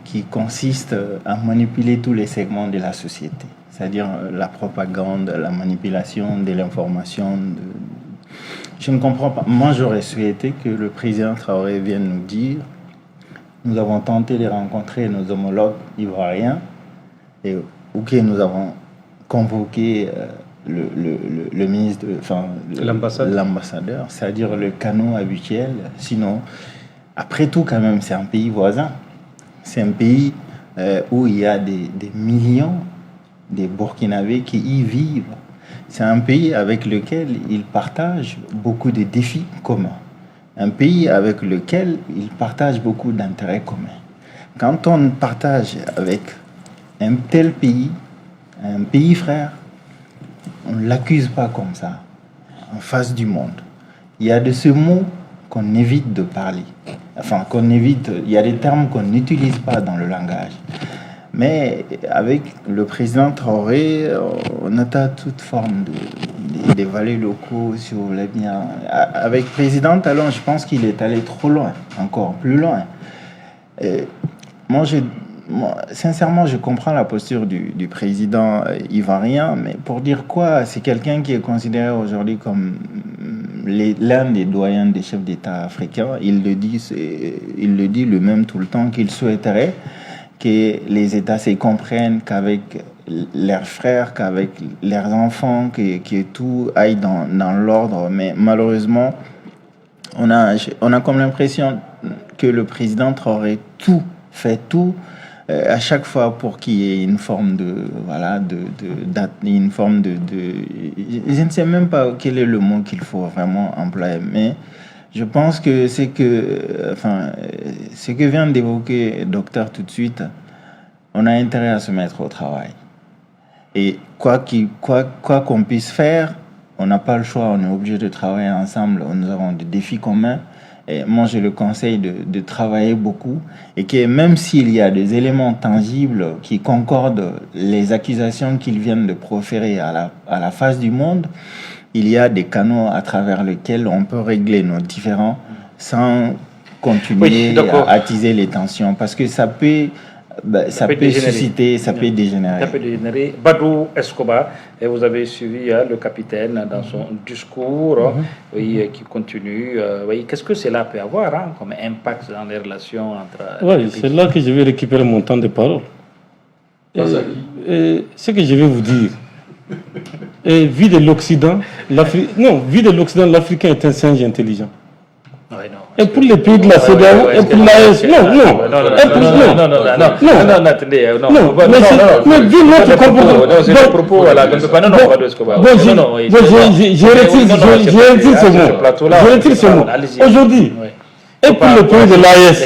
qui consiste à manipuler tous les segments de la société. C'est-à-dire la propagande, la manipulation de l'information. Je ne comprends pas. Moi, j'aurais souhaité que le président Traoré vienne nous dire: nous avons tenté de rencontrer nos homologues ivoiriens ou que nous avons convoqué le ministre, l'ambassadeur, c'est-à-dire le canot habituel. Sinon, après tout, quand même, c'est un pays voisin. C'est un pays où il y a des millions de Burkinabés qui y vivent. C'est un pays avec lequel ils partagent beaucoup de défis communs. Un pays avec lequel ils partagent beaucoup d'intérêts communs. Quand on partage avec un tel pays, un pays frère, on ne l'accuse pas comme ça, en face du monde. Il y a de ce mot qu'on évite de parler. Enfin, il y a des termes qu'on n'utilise pas dans le langage. Mais avec le président Traoré, on atteint toute forme des valets locaux, si vous voulez bien. Avec le président Talon, je pense qu'il est allé trop loin, encore plus loin. Moi, sincèrement, je comprends la posture du président ivoirien, mais pour dire quoi? C'est quelqu'un qui est considéré aujourd'hui comme l'un des doyens des chefs d'État africains. Il le dit lui-même tout le temps qu'il souhaiterait que les États se comprennent qu'avec leurs frères, qu'avec leurs enfants, que tout aille dans l'ordre. Mais malheureusement, on a comme l'impression que le président Traoré fait tout à chaque fois pour qu'il y ait une forme une forme de je ne sais même pas quel est le mot qu'il faut vraiment employer, mais je pense que ce que vient d'évoquer le docteur tout de suite, on a intérêt à se mettre au travail. Et quoi qu'on puisse faire, on n'a pas le choix, on est obligé de travailler ensemble, nous avons des défis communs. Et moi, je le conseille de travailler beaucoup et que même s'il y a des éléments tangibles qui concordent les accusations qu'ils viennent de proférer à la face du monde, il y a des canaux à travers lesquels on peut régler nos différends sans continuer à attiser les tensions, parce que ça peut susciter, ça peut dégénérer. Ça peut dégénérer. Badou Escobar, et vous avez suivi le capitaine dans son discours qui continue. Qu'est-ce que cela peut avoir comme impact dans les relations entre... Oui, c'est là que je vais récupérer mon temps de parole. Ce que je vais vous dire, vu de l'Occident, l'Africain est un singe intelligent. Et pour les pays de la CEDEAO, et pour l'AES, mais vu notre comportement, je retire ce mot. Aujourd'hui, et pour les pays de l'AES,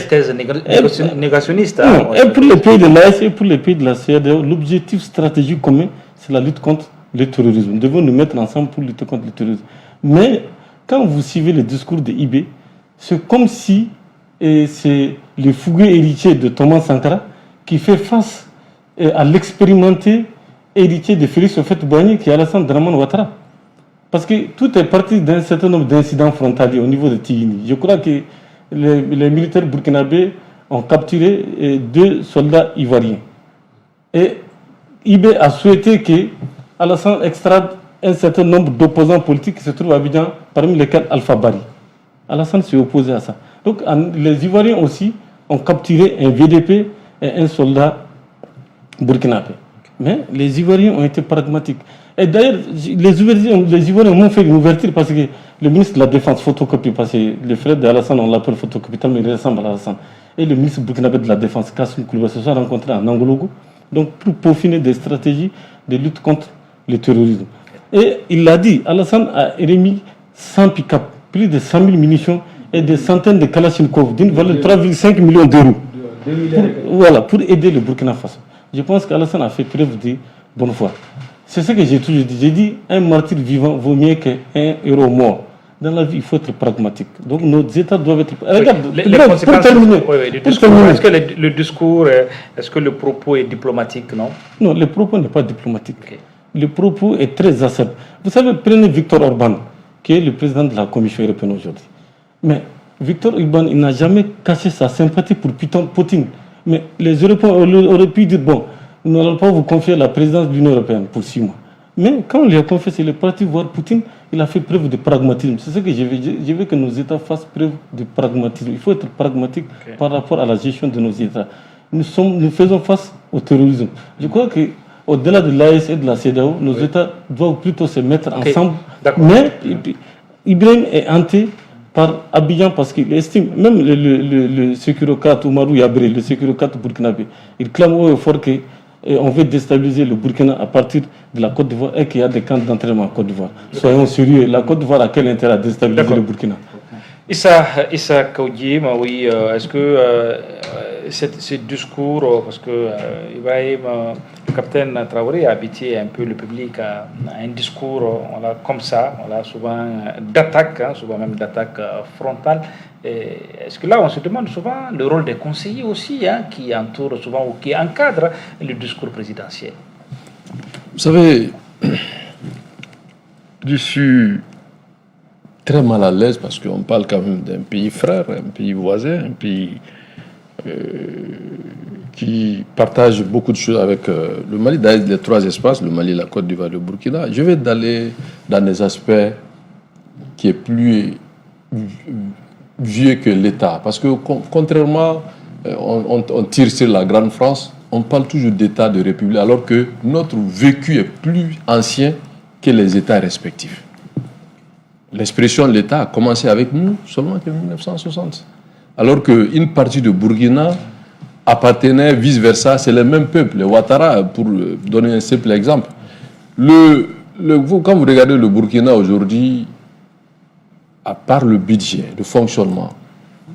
et pour les pays de l'AES et pour les pays de la CEDEAO, l'objectif stratégique commun, c'est la lutte contre le terrorisme. Nous devons nous mettre ensemble pour lutter contre le terrorisme. Mais quand vous suivez le discours de IB, c'est comme si c'est le fougueux héritier de Thomas Sankara qui fait face à l'expérimenté héritier de Félix Houphouët-Boigny qui est Alassane Dramane Ouattara. Parce que tout est parti d'un certain nombre d'incidents frontaliers au niveau de Tigini. Je crois que les militaires burkinabés ont capturé 2 soldats ivoiriens. Et IB a souhaité que Alassane extrade un certain nombre d'opposants politiques qui se trouvent à Abidjan, parmi lesquels Alpha Bari. Alassane s'est opposé à ça. Donc les Ivoiriens aussi ont capturé un VDP et un soldat burkinabé. Mais les Ivoiriens ont été pragmatiques. Et d'ailleurs, les Ivoiriens m'ont fait une ouverture parce que le ministre de la Défense photocopie, parce que le frère d'Alassane, on l'appelle photocopie, mais il ressemble à Alassane. Et le ministre burkinabé de la Défense, Kassoum Koulibaly, se sont rencontrés en Angologo, donc pour peaufiner des stratégies de lutte contre le terrorisme. Et il l'a dit, Alassane a remis 100 pick-up, plus de 100 000 munitions et des centaines de Kalachnikov d'une valeur de 3,5 millions d'euros. Pour aider le Burkina Faso. Je pense qu'Alassane a fait preuve de bonne foi. C'est ce que j'ai toujours dit. J'ai dit, un martyr vivant vaut mieux qu'un héros mort. Dans la vie, il faut être pragmatique. Donc nos États doivent être... Regarde, pour terminer. Est-ce que le discours, est-ce que le propos est diplomatique, non? Non, le propos n'est pas diplomatique. Okay. Le propos est très acerbe. Vous savez, prenez Viktor Orban, qui est le président de la Commission européenne aujourd'hui. Mais Viktor Orban, il n'a jamais caché sa sympathie pour Poutine. Mais les Européens auraient pu dire, bon, nous n'allons pas vous confier la présidence de l'Union européenne pour 6 mois. Mais quand on lui a confié, c'est le parti voir Poutine, il a fait preuve de pragmatisme. C'est ce que je veux que nos États fassent preuve de pragmatisme. Il faut être pragmatique par rapport à la gestion de nos États. Nous faisons face au terrorisme. Je crois qu'au-delà de l'AES et de la CEDEAO, nos États doivent plutôt se mettre ensemble. Mais Ibrahim est hanté par Abidjan parce qu'il estime, même le sécurocrate Oumarou Yabré, le sécurocrate burkinabé, il clame haut et fort qu'on veut déstabiliser le Burkina à partir de la Côte d'Ivoire et qu'il y a des camps d'entraînement en Côte d'Ivoire. Soyons sérieux, la Côte d'Ivoire a quel intérêt à déstabiliser le Burkina? Issa Kaoudim, oui, est-ce que ce discours, parce que Ibrahim, le capitaine Traoré a habitué un peu le public à un discours comme ça, souvent d'attaque, souvent même d'attaque frontale. Est-ce que là, on se demande souvent le rôle des conseillers aussi, qui entourent souvent ou qui encadrent le discours présidentiel? Vous savez, je suis très mal à l'aise parce qu'on parle quand même d'un pays frère, un pays voisin, un pays qui partage beaucoup de choses avec le Mali, d'ailleurs les 3 espaces, le Mali, la Côte d'Ivoire, le Burkina. Je vais aller dans des aspects qui est plus vieux que l'État. Parce que contrairement, on tire sur la Grande France, on parle toujours d'État, de République, alors que notre vécu est plus ancien que les États respectifs. L'expression de l'État a commencé avec nous seulement en 1960. Alors qu'une partie de Burkina appartenait vice-versa, c'est le même peuple, les Ouattara, pour donner un simple exemple. Quand vous regardez le Burkina aujourd'hui, à part le budget, le fonctionnement,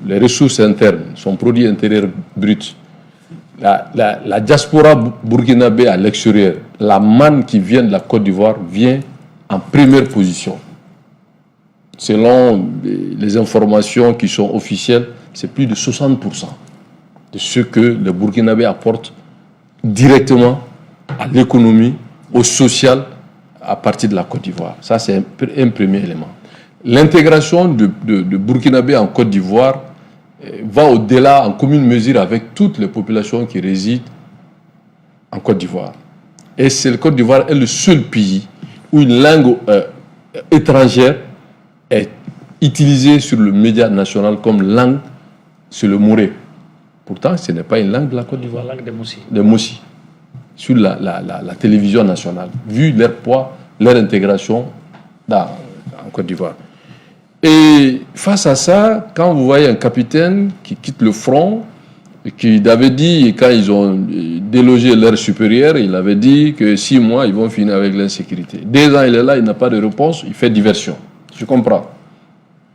les ressources internes, son produit intérieur brut, la diaspora burkinabé à l'extérieur, la manne qui vient de la Côte d'Ivoire vient en première position. Selon les informations qui sont officielles, c'est plus de 60% de ce que les Burkinabés apportent directement à l'économie, au social, à partir de la Côte d'Ivoire. Ça, c'est un premier élément. L'intégration de Burkinabés en Côte d'Ivoire va au-delà, en commune mesure, avec toutes les populations qui résident en Côte d'Ivoire. Et c'est le Côte d'Ivoire est le seul pays où une langue étrangère est utilisée sur le média national comme langue, c'est le mouré. Pourtant, ce n'est pas une langue de la Côte d'Ivoire. La langue de Moussi. Sur la télévision nationale, vu leur poids, leur intégration en Côte d'Ivoire. Et face à ça, quand vous voyez un capitaine qui quitte le front, et qui avait dit, quand ils ont délogé leur supérieur, il avait dit que 6 mois, ils vont finir avec l'insécurité. 2 ans, il est là, il n'a pas de réponse, il fait diversion. Je comprends.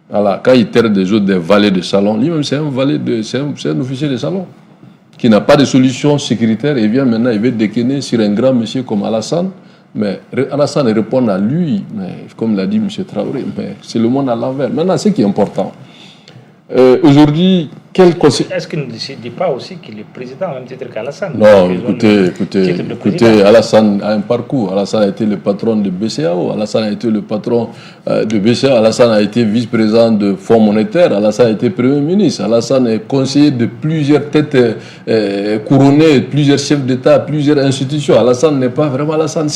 Voilà, quand il terre des autres des valets de salon, lui-même c'est un officier de salon qui n'a pas de solution sécuritaire et vient maintenant, il veut dégainer sur un grand monsieur comme Alassane. Mais Alassane répond à lui, mais comme l'a dit M. Traoré, mais c'est le monde à l'envers. Maintenant, ce qui est important, aujourd'hui, quel conseil... Est-ce qu'il ne dit pas aussi qu'il est président au même titre qu'Alassane? Non, écoutez, Alassane a un parcours. Alassane a été le patron de BCAO, Alassane a été le patron de BCAO, Alassane a été vice-président de Fonds monétaire, Alassane a été premier ministre, Alassane est conseiller de plusieurs têtes couronnées, plusieurs chefs d'État, plusieurs institutions. Alassane n'est pas vraiment Alassane,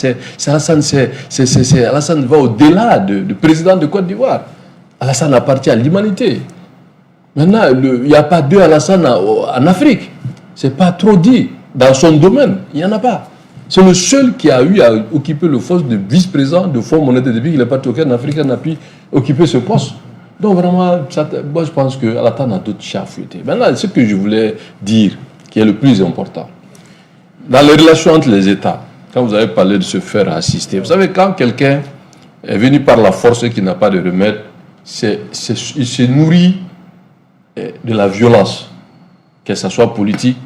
Alassane va au-delà de président de Côte d'Ivoire. Alassane appartient à l'humanité. Maintenant, il n'y a pas 2 Alassane en Afrique. Ce n'est pas trop dit. Dans son domaine, il n'y en a pas. C'est le seul qui a eu à occuper le poste de vice-président de Fonds monétaire depuis qu'il n'est pas aucun Africain n'a pu occuper ce poste. Donc vraiment, moi je pense qu'Alassane a d'autres chats à fouetter. Maintenant, ce que je voulais dire, qui est le plus important, dans les relations entre les États, quand vous avez parlé de se faire assister, vous savez, quand quelqu'un est venu par la force et qui n'a pas de remède, il se nourrit de la violence, que ce soit politique,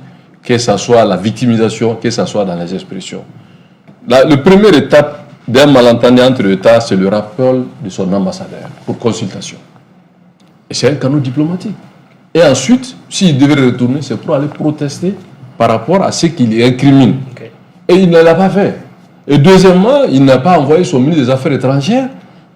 que ce soit la victimisation, que ce soit dans les expressions. Le première étape d'un malentendu entre l'État, c'est le rappel de son ambassadeur pour consultation. Et c'est un canal diplomatique. Et ensuite, s'il devait retourner, c'est pour aller protester par rapport à ce qu'il incrimine. Okay. Et il ne l'a pas fait. Et deuxièmement, il n'a pas envoyé son ministre des Affaires étrangères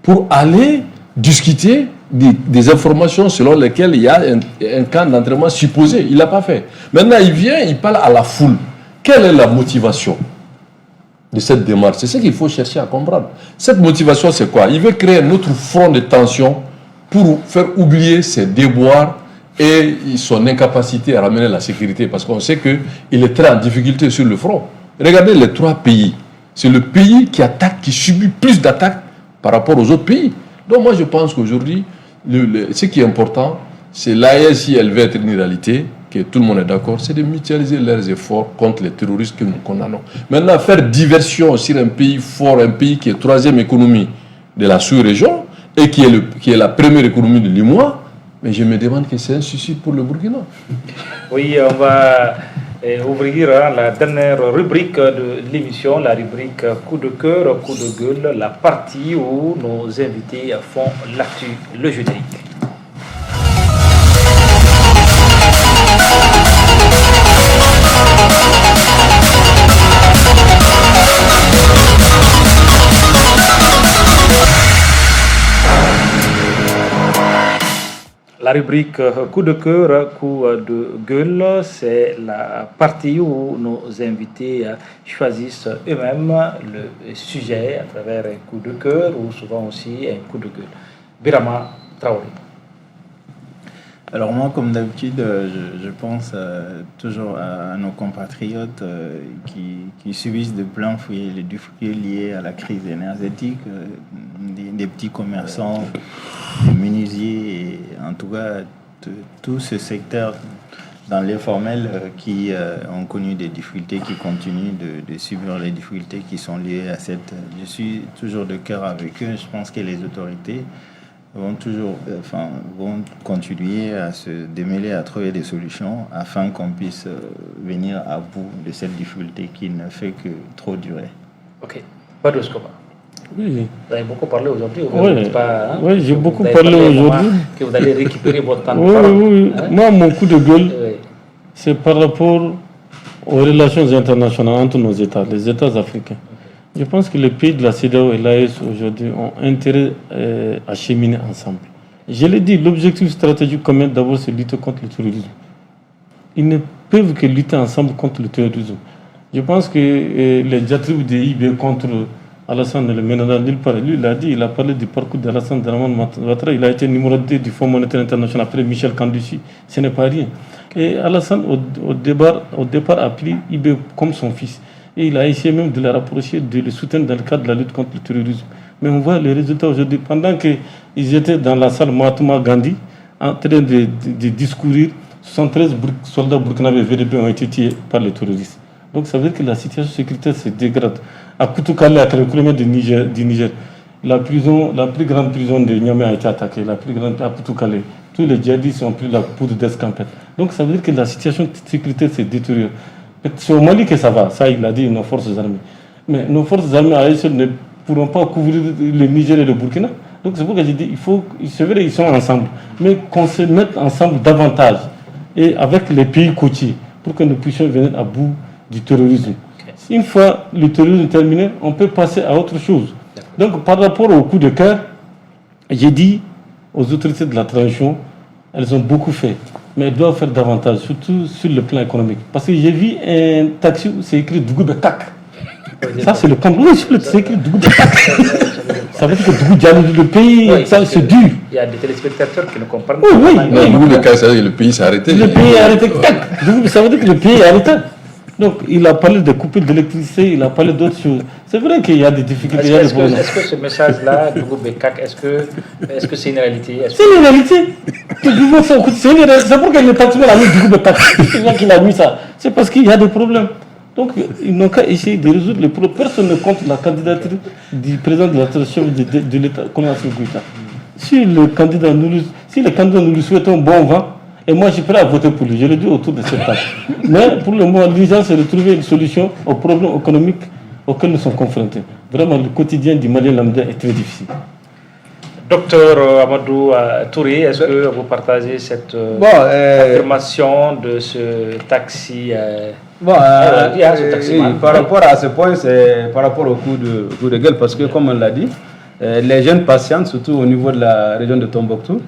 pour aller discuter des informations selon lesquelles il y a un camp d'entraînement supposé. Il ne l'a pas fait. Maintenant, il vient, il parle à la foule. Quelle est la motivation de cette démarche? C'est ce qu'il faut chercher à comprendre. Cette motivation, c'est quoi? Il veut créer un autre front de tension pour faire oublier ses déboires et son incapacité à ramener la sécurité, parce qu'on sait qu'il est très en difficulté sur le front. Regardez les 3 pays. C'est le pays qui attaque, qui subit plus d'attaques par rapport aux autres pays. Donc moi je pense qu'aujourd'hui, ce qui est important, c'est l'AES, si elle veut être une réalité, que tout le monde est d'accord, c'est de mutualiser leurs efforts contre les terroristes que nous condamnons. Maintenant, faire diversion sur un pays fort, un pays qui est 3e économie de la sous-région et qui est la première économie de l'UEMOA, mais je me demande que c'est un suicide pour le Burkina. Oui, on va ouvrir la dernière rubrique de l'émission, la rubrique coup de cœur, coup de gueule, la partie où nos invités font l'actu, le générique. La rubrique coup de cœur, coup de gueule, c'est la partie où nos invités choisissent eux-mêmes le sujet à travers un coup de cœur ou souvent aussi un coup de gueule. Birama Traoré. Alors moi, comme d'habitude, je pense toujours à nos compatriotes qui subissent de plein fouet les difficultés liées à la crise énergétique, des petits commerçants, des menuisiers, et en tout cas tout ce secteur dans l'informel qui ont connu des difficultés, qui continuent de subir les difficultés qui sont liées à cette... Je suis toujours de cœur avec eux. Je pense que les autorités vont continuer à se démêler, à trouver des solutions afin qu'on puisse venir à bout de cette difficulté qui ne fait que trop durer. Ok. Badou Escobar. Oui. Vous avez beaucoup parlé aujourd'hui. Oui, j'ai beaucoup parlé aujourd'hui. Que vous allez récupérer votre temps de parole. Oui. Hein? Moi, mon coup de gueule, c'est par rapport aux relations internationales entre nos États, les États africains. Je pense que les pays de la CEDEAO et l'AES aujourd'hui ont intérêt à cheminer ensemble. Je l'ai dit, l'objectif stratégique commun d'abord c'est lutter contre le terrorisme. Ils ne peuvent que lutter ensemble contre le terrorisme. Je pense que les diatribes de IB contre Alassane le Ménada, lui il a dit, il a parlé du parcours d'Alassane Draman Ouattara, il a été numéro 2 du Fonds monétaire international après Michel Kandouchi. Ce n'est pas rien. Et Alassane au départ a pris IB comme son fils. Et il a essayé même de le rapprocher, de le soutenir dans le cadre de la lutte contre le terrorisme. Mais on voit les résultats aujourd'hui. Pendant qu'ils étaient dans la salle Mahatma Gandhi, en train de discourir, 73 soldats burkinabés VDP ont été tués par les terroristes. Donc ça veut dire que la situation sécuritaire se dégrade. À Koutoukale, à quelques kilomètres du Niger, la plus grande prison de Niamey a été attaquée, la plus grande à Koutoukale. Tous les djihadistes ont pris la poudre d'escampette. Donc ça veut dire que la situation sécuritaire se détériore. C'est au Mali que ça va, ça il a dit nos forces armées. Mais nos forces armées à elles seules ne pourront pas couvrir le Niger et le Burkina. Donc c'est pourquoi j'ai dit, c'est vrai qu'ils sont ensemble, mais qu'on se mette ensemble davantage et avec les pays côtiers pour que nous puissions venir à bout du terrorisme. Une fois le terrorisme terminé, on peut passer à autre chose. Donc par rapport au coup de cœur, j'ai dit aux autorités de la transition, elles ont beaucoup fait. Mais elles doivent faire davantage, surtout sur le plan économique. Parce que j'ai vu un taxi où c'est écrit Dougou Bekak. Ça, c'est le compte. Oui, c'est écrit Dougou Bekak. Ça veut dire que Dougou Diallo, le pays, c'est dur. Il y a des téléspectateurs qui ne comprennent pas. Oui. Dougou Bekak, ça veut dire que le pays s'est arrêté. Le pays est arrêté. Ça veut dire que le pays est arrêté. Donc, il a parlé de coupures d'électricité, il a parlé d'autres choses. C'est vrai qu'il y a des difficultés. Est-ce que ce message-là, Dougou Bekak, est-ce que c'est une réalité? C'est une réalité. C'est pourquoi le taxi a mis Dougou Bekak. C'est lui qui a mis ça. C'est parce qu'il y a des problèmes. Donc, ils n'ont qu'à essayer de résoudre les problèmes. Personne ne compte la candidature du président de la transition de l'État, Conakry Goïta. Si les candidats nous lui souhaitent un bon vent, et moi je suis prêt à voter pour lui, je le dis autour de cette table. Mais pour le moment, l'urgence c'est de trouver une solution aux problèmes économiques auxquels nous sommes confrontés. Vraiment, le quotidien du Malien lambda est très difficile. Docteur Amadou Touré, est-ce que vous partagez cette affirmation de ce taxi par rapport à ce point, c'est par rapport au coup de gueule, parce que comme on l'a dit, les jeunes patients, surtout au niveau de la région de Tombouctou,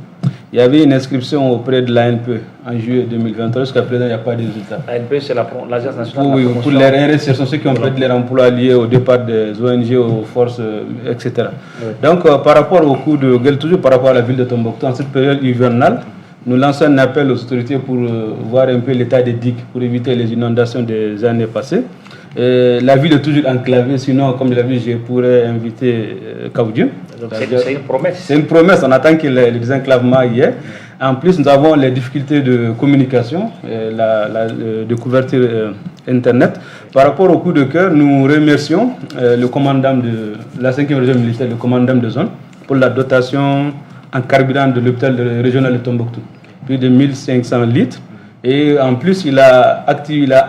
il y avait une inscription auprès de l'ANP en juillet 2023. Jusqu'à présent, il n'y a pas de résultat. L'ANP, c'est l'Agence nationale de la promotion. Pour les réinsertions, ceux qui ont perdu leur emploi liés au départ des ONG, aux forces, etc. Oui. Donc, par rapport au coup de gueule, toujours par rapport à la ville de Tombouctou, en cette période hivernale, nous lançons un appel aux autorités pour voir un peu l'état des digues, pour éviter les inondations des années passées. La ville est toujours enclavée, sinon, comme je l'ai vu, je pourrais inviter Kaoudiou. C'est une promesse. C'est une promesse, on attend qu'il y ait le désenclavement hier. En plus, nous avons les difficultés de communication, de couverture Internet. Par rapport au coup de cœur, nous remercions le commandant de la 5e région militaire, le commandant de zone, pour la dotation en carburant de l'hôpital régional de Tombouctou. Plus de 1500 litres. Et en plus, il a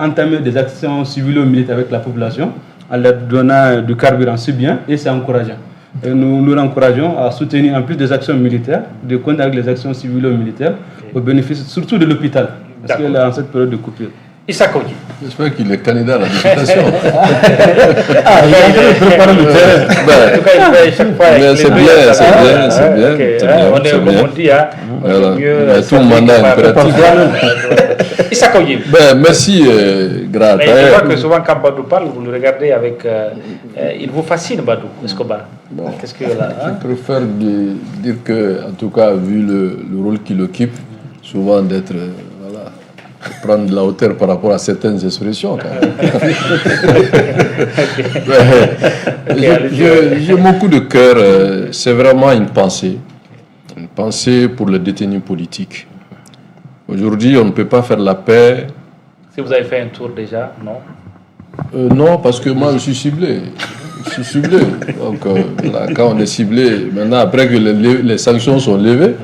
entamé des actions civilo-militaires avec la population en leur donnant du carburant. C'est bien et c'est encourageant. Et nous l'encourageons à soutenir en plus des actions militaires, de compter avec les actions civilo-militaires au bénéfice surtout de l'hôpital, parce qu'il est en cette période de coupure. Issa Kogi. J'espère qu'il est candidat à la députation. Il a préparé le terrain. En tout cas, il fait chaque fois. C'est bien. On est comme on dit, mieux. Tout le mandat impératif. Issa Kogi. Merci, Grata. Mais je vois que souvent quand Badou parle, vous le regardez avec. Il vous fascine, Badou, Escobar. Qu'est-ce que là? Je préfère dire que, en tout cas, vu le rôle qu'il occupe, souvent d'être. Prendre de la hauteur par rapport à certaines expressions. J'ai mon coup de cœur, c'est vraiment une pensée pour les détenus politiques. Aujourd'hui, on ne peut pas faire la paix. Si vous avez fait un tour déjà, non? Non, parce que moi je suis ciblé. Donc là, quand on est ciblé, maintenant après que les sanctions sont levées,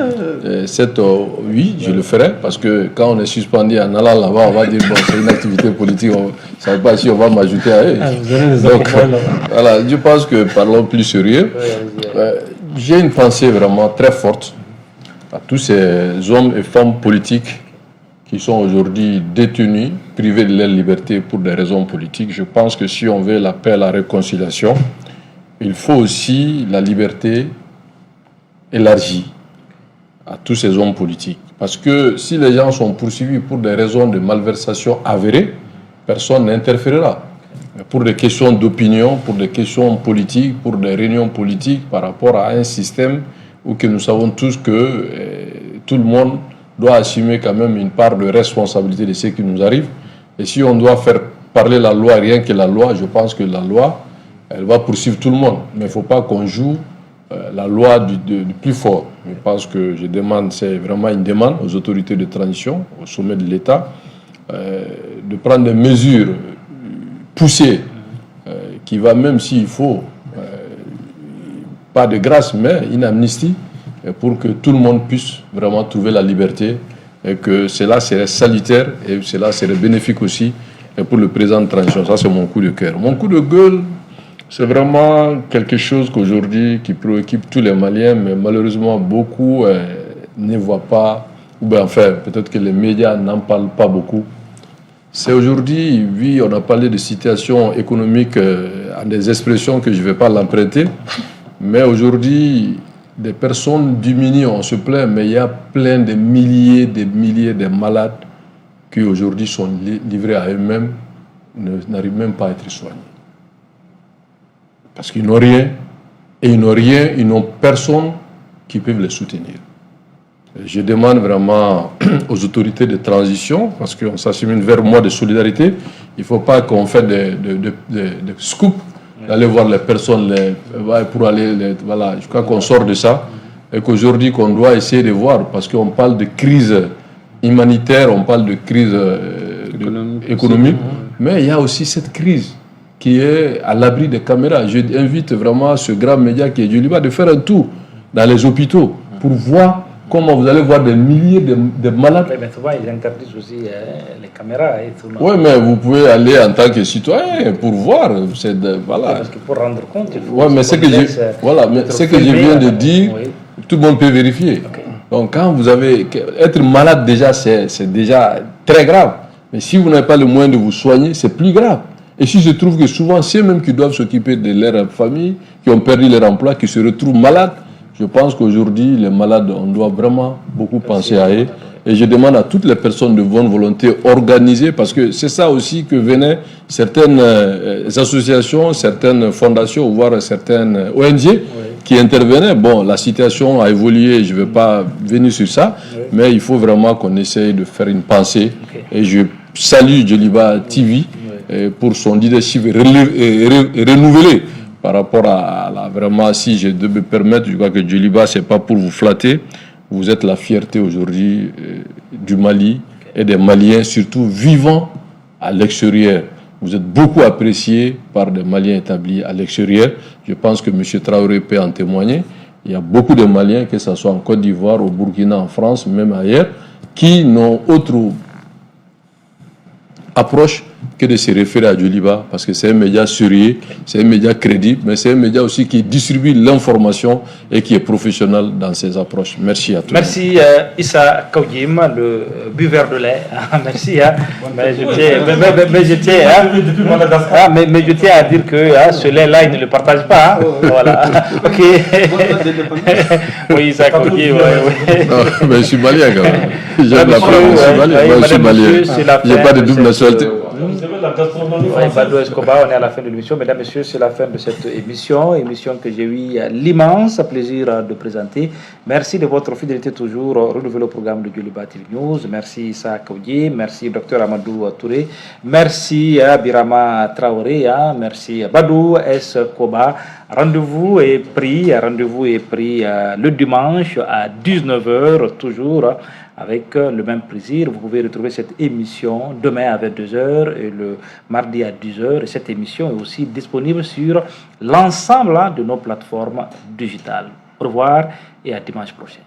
oui, je le ferai, parce que quand on est suspendu en allant là-bas, on va dire bon, c'est une activité politique, on ne sait pas si on va m'ajouter à eux. Donc voilà, je pense que parlons plus sérieux. J'ai une pensée vraiment très forte à tous ces hommes et femmes politiques qui sont aujourd'hui détenus, privés de leur liberté pour des raisons politiques. Je pense que si on veut la paix et la réconciliation, il faut aussi la liberté élargie à tous ces hommes politiques. Parce que si les gens sont poursuivis pour des raisons de malversation avérées, personne n'interférera. Mais pour des questions d'opinion, pour des questions politiques, pour des réunions politiques par rapport à un système où que nous savons tous que tout le monde doit assumer quand même une part de responsabilité de ce qui nous arrive. Et si on doit faire parler la loi, rien que la loi, je pense que la loi, elle va poursuivre tout le monde. Mais il ne faut pas qu'on joue la loi du plus fort. Je pense que c'est vraiment une demande aux autorités de transition, au sommet de l'État, de prendre des mesures poussées, qui va même s'il faut, pas de grâce, mais une amnistie, pour que tout le monde puisse vraiment trouver la liberté et que cela serait salutaire et cela serait bénéfique aussi pour le président de transition. Ça, c'est mon coup de cœur. Mon coup de gueule, c'est vraiment quelque chose qu'aujourd'hui qui préoccupe tous les Maliens, mais malheureusement beaucoup ne voient pas, ou bien enfin, peut-être que les médias n'en parlent pas beaucoup. C'est aujourd'hui, oui, on a parlé de situation économique en des expressions que je ne vais pas l'emprunter, mais aujourd'hui, des personnes diminuent, on se plaint, mais il y a plein de milliers de malades qui aujourd'hui sont livrés à eux-mêmes, n'arrivent même pas à être soignés. Parce qu'ils n'ont rien, et ils n'ont personne qui peut les soutenir. Je demande vraiment aux autorités de transition, parce qu'on s'achemine vers un mois de solidarité, il ne faut pas qu'on fasse des scoops, d'aller voir les personnes pour aller, voilà, je crois qu'on sort de ça et qu'aujourd'hui qu'on doit essayer de voir, parce qu'on parle de crise humanitaire, on parle de crise économique, Mais il y a aussi cette crise qui est à l'abri des caméras. Je invite vraiment ce grand média qui est Djoliba de faire un tour dans les hôpitaux pour voir comment vous allez voir des milliers de malades. Mais souvent, ils interdisent aussi les caméras. Oui, mais vous pouvez aller en tant que citoyen pour voir. Voilà. Parce qu'il faut rendre compte. Oui, mais ce que je viens de dire, tout le monde peut vérifier. Okay. Donc, quand vous avez... Être malade déjà, c'est déjà très grave. Mais si vous n'avez pas le moyen de vous soigner, c'est plus grave. Et si je trouve que souvent, c'est eux-mêmes qui doivent s'occuper de leur famille, qui ont perdu leur emploi, qui se retrouvent malades, je pense qu'aujourd'hui, les malades, on doit vraiment beaucoup penser à eux. Et je demande à toutes les personnes de bonne volonté organisées, parce que c'est ça aussi que venaient certaines associations, certaines fondations, voire certaines ONG qui intervenaient. Bon, la situation a évolué, je ne vais pas venir sur ça, mais il faut vraiment qu'on essaye de faire une pensée. Et je salue Djoliba TV pour son leadership renouvelé. Par rapport à vraiment, si je dois me permettre, je crois que Djoliba, ce n'est pas pour vous flatter. Vous êtes la fierté aujourd'hui du Mali et des Maliens, surtout vivant à l'extérieur. Vous êtes beaucoup apprécié par des Maliens établis à l'extérieur. Je pense que M. Traoré peut en témoigner. Il y a beaucoup de Maliens, que ce soit en Côte d'Ivoire, au Burkina, en France, même ailleurs, qui n'ont autre approche que de se référer à Djoliba, parce que c'est un média sérieux, c'est un média crédible, mais c'est un média aussi qui distribue l'information et qui est professionnel dans ses approches. Merci à tous. Merci Issa Kaoudim, le buveur de lait. Merci. Mais je tiens à dire que ce lait-là, il ne le partage pas. Voilà. Ok. Oui, Issa Kaoudim. Mais je suis malien quand même. J'aime la France. Je suis malien. Je n'ai pas de double nationalité. Badou Escobar, on est à la fin de l'émission. Mesdames, Messieurs, c'est la fin de cette émission que j'ai eu l'immense plaisir de présenter. Merci de votre fidélité toujours renouvelée au programme de Djoliba TV News. Merci Issa Kaoudim, merci Dr Amadou Touré, merci Birama Traoré, merci Badou Escobar. Rendez-vous est pris le dimanche à 19h toujours. Avec le même plaisir. Vous pouvez retrouver cette émission demain à 22h et le mardi à 10h. Et cette émission est aussi disponible sur l'ensemble de nos plateformes digitales. Au revoir et à dimanche prochain.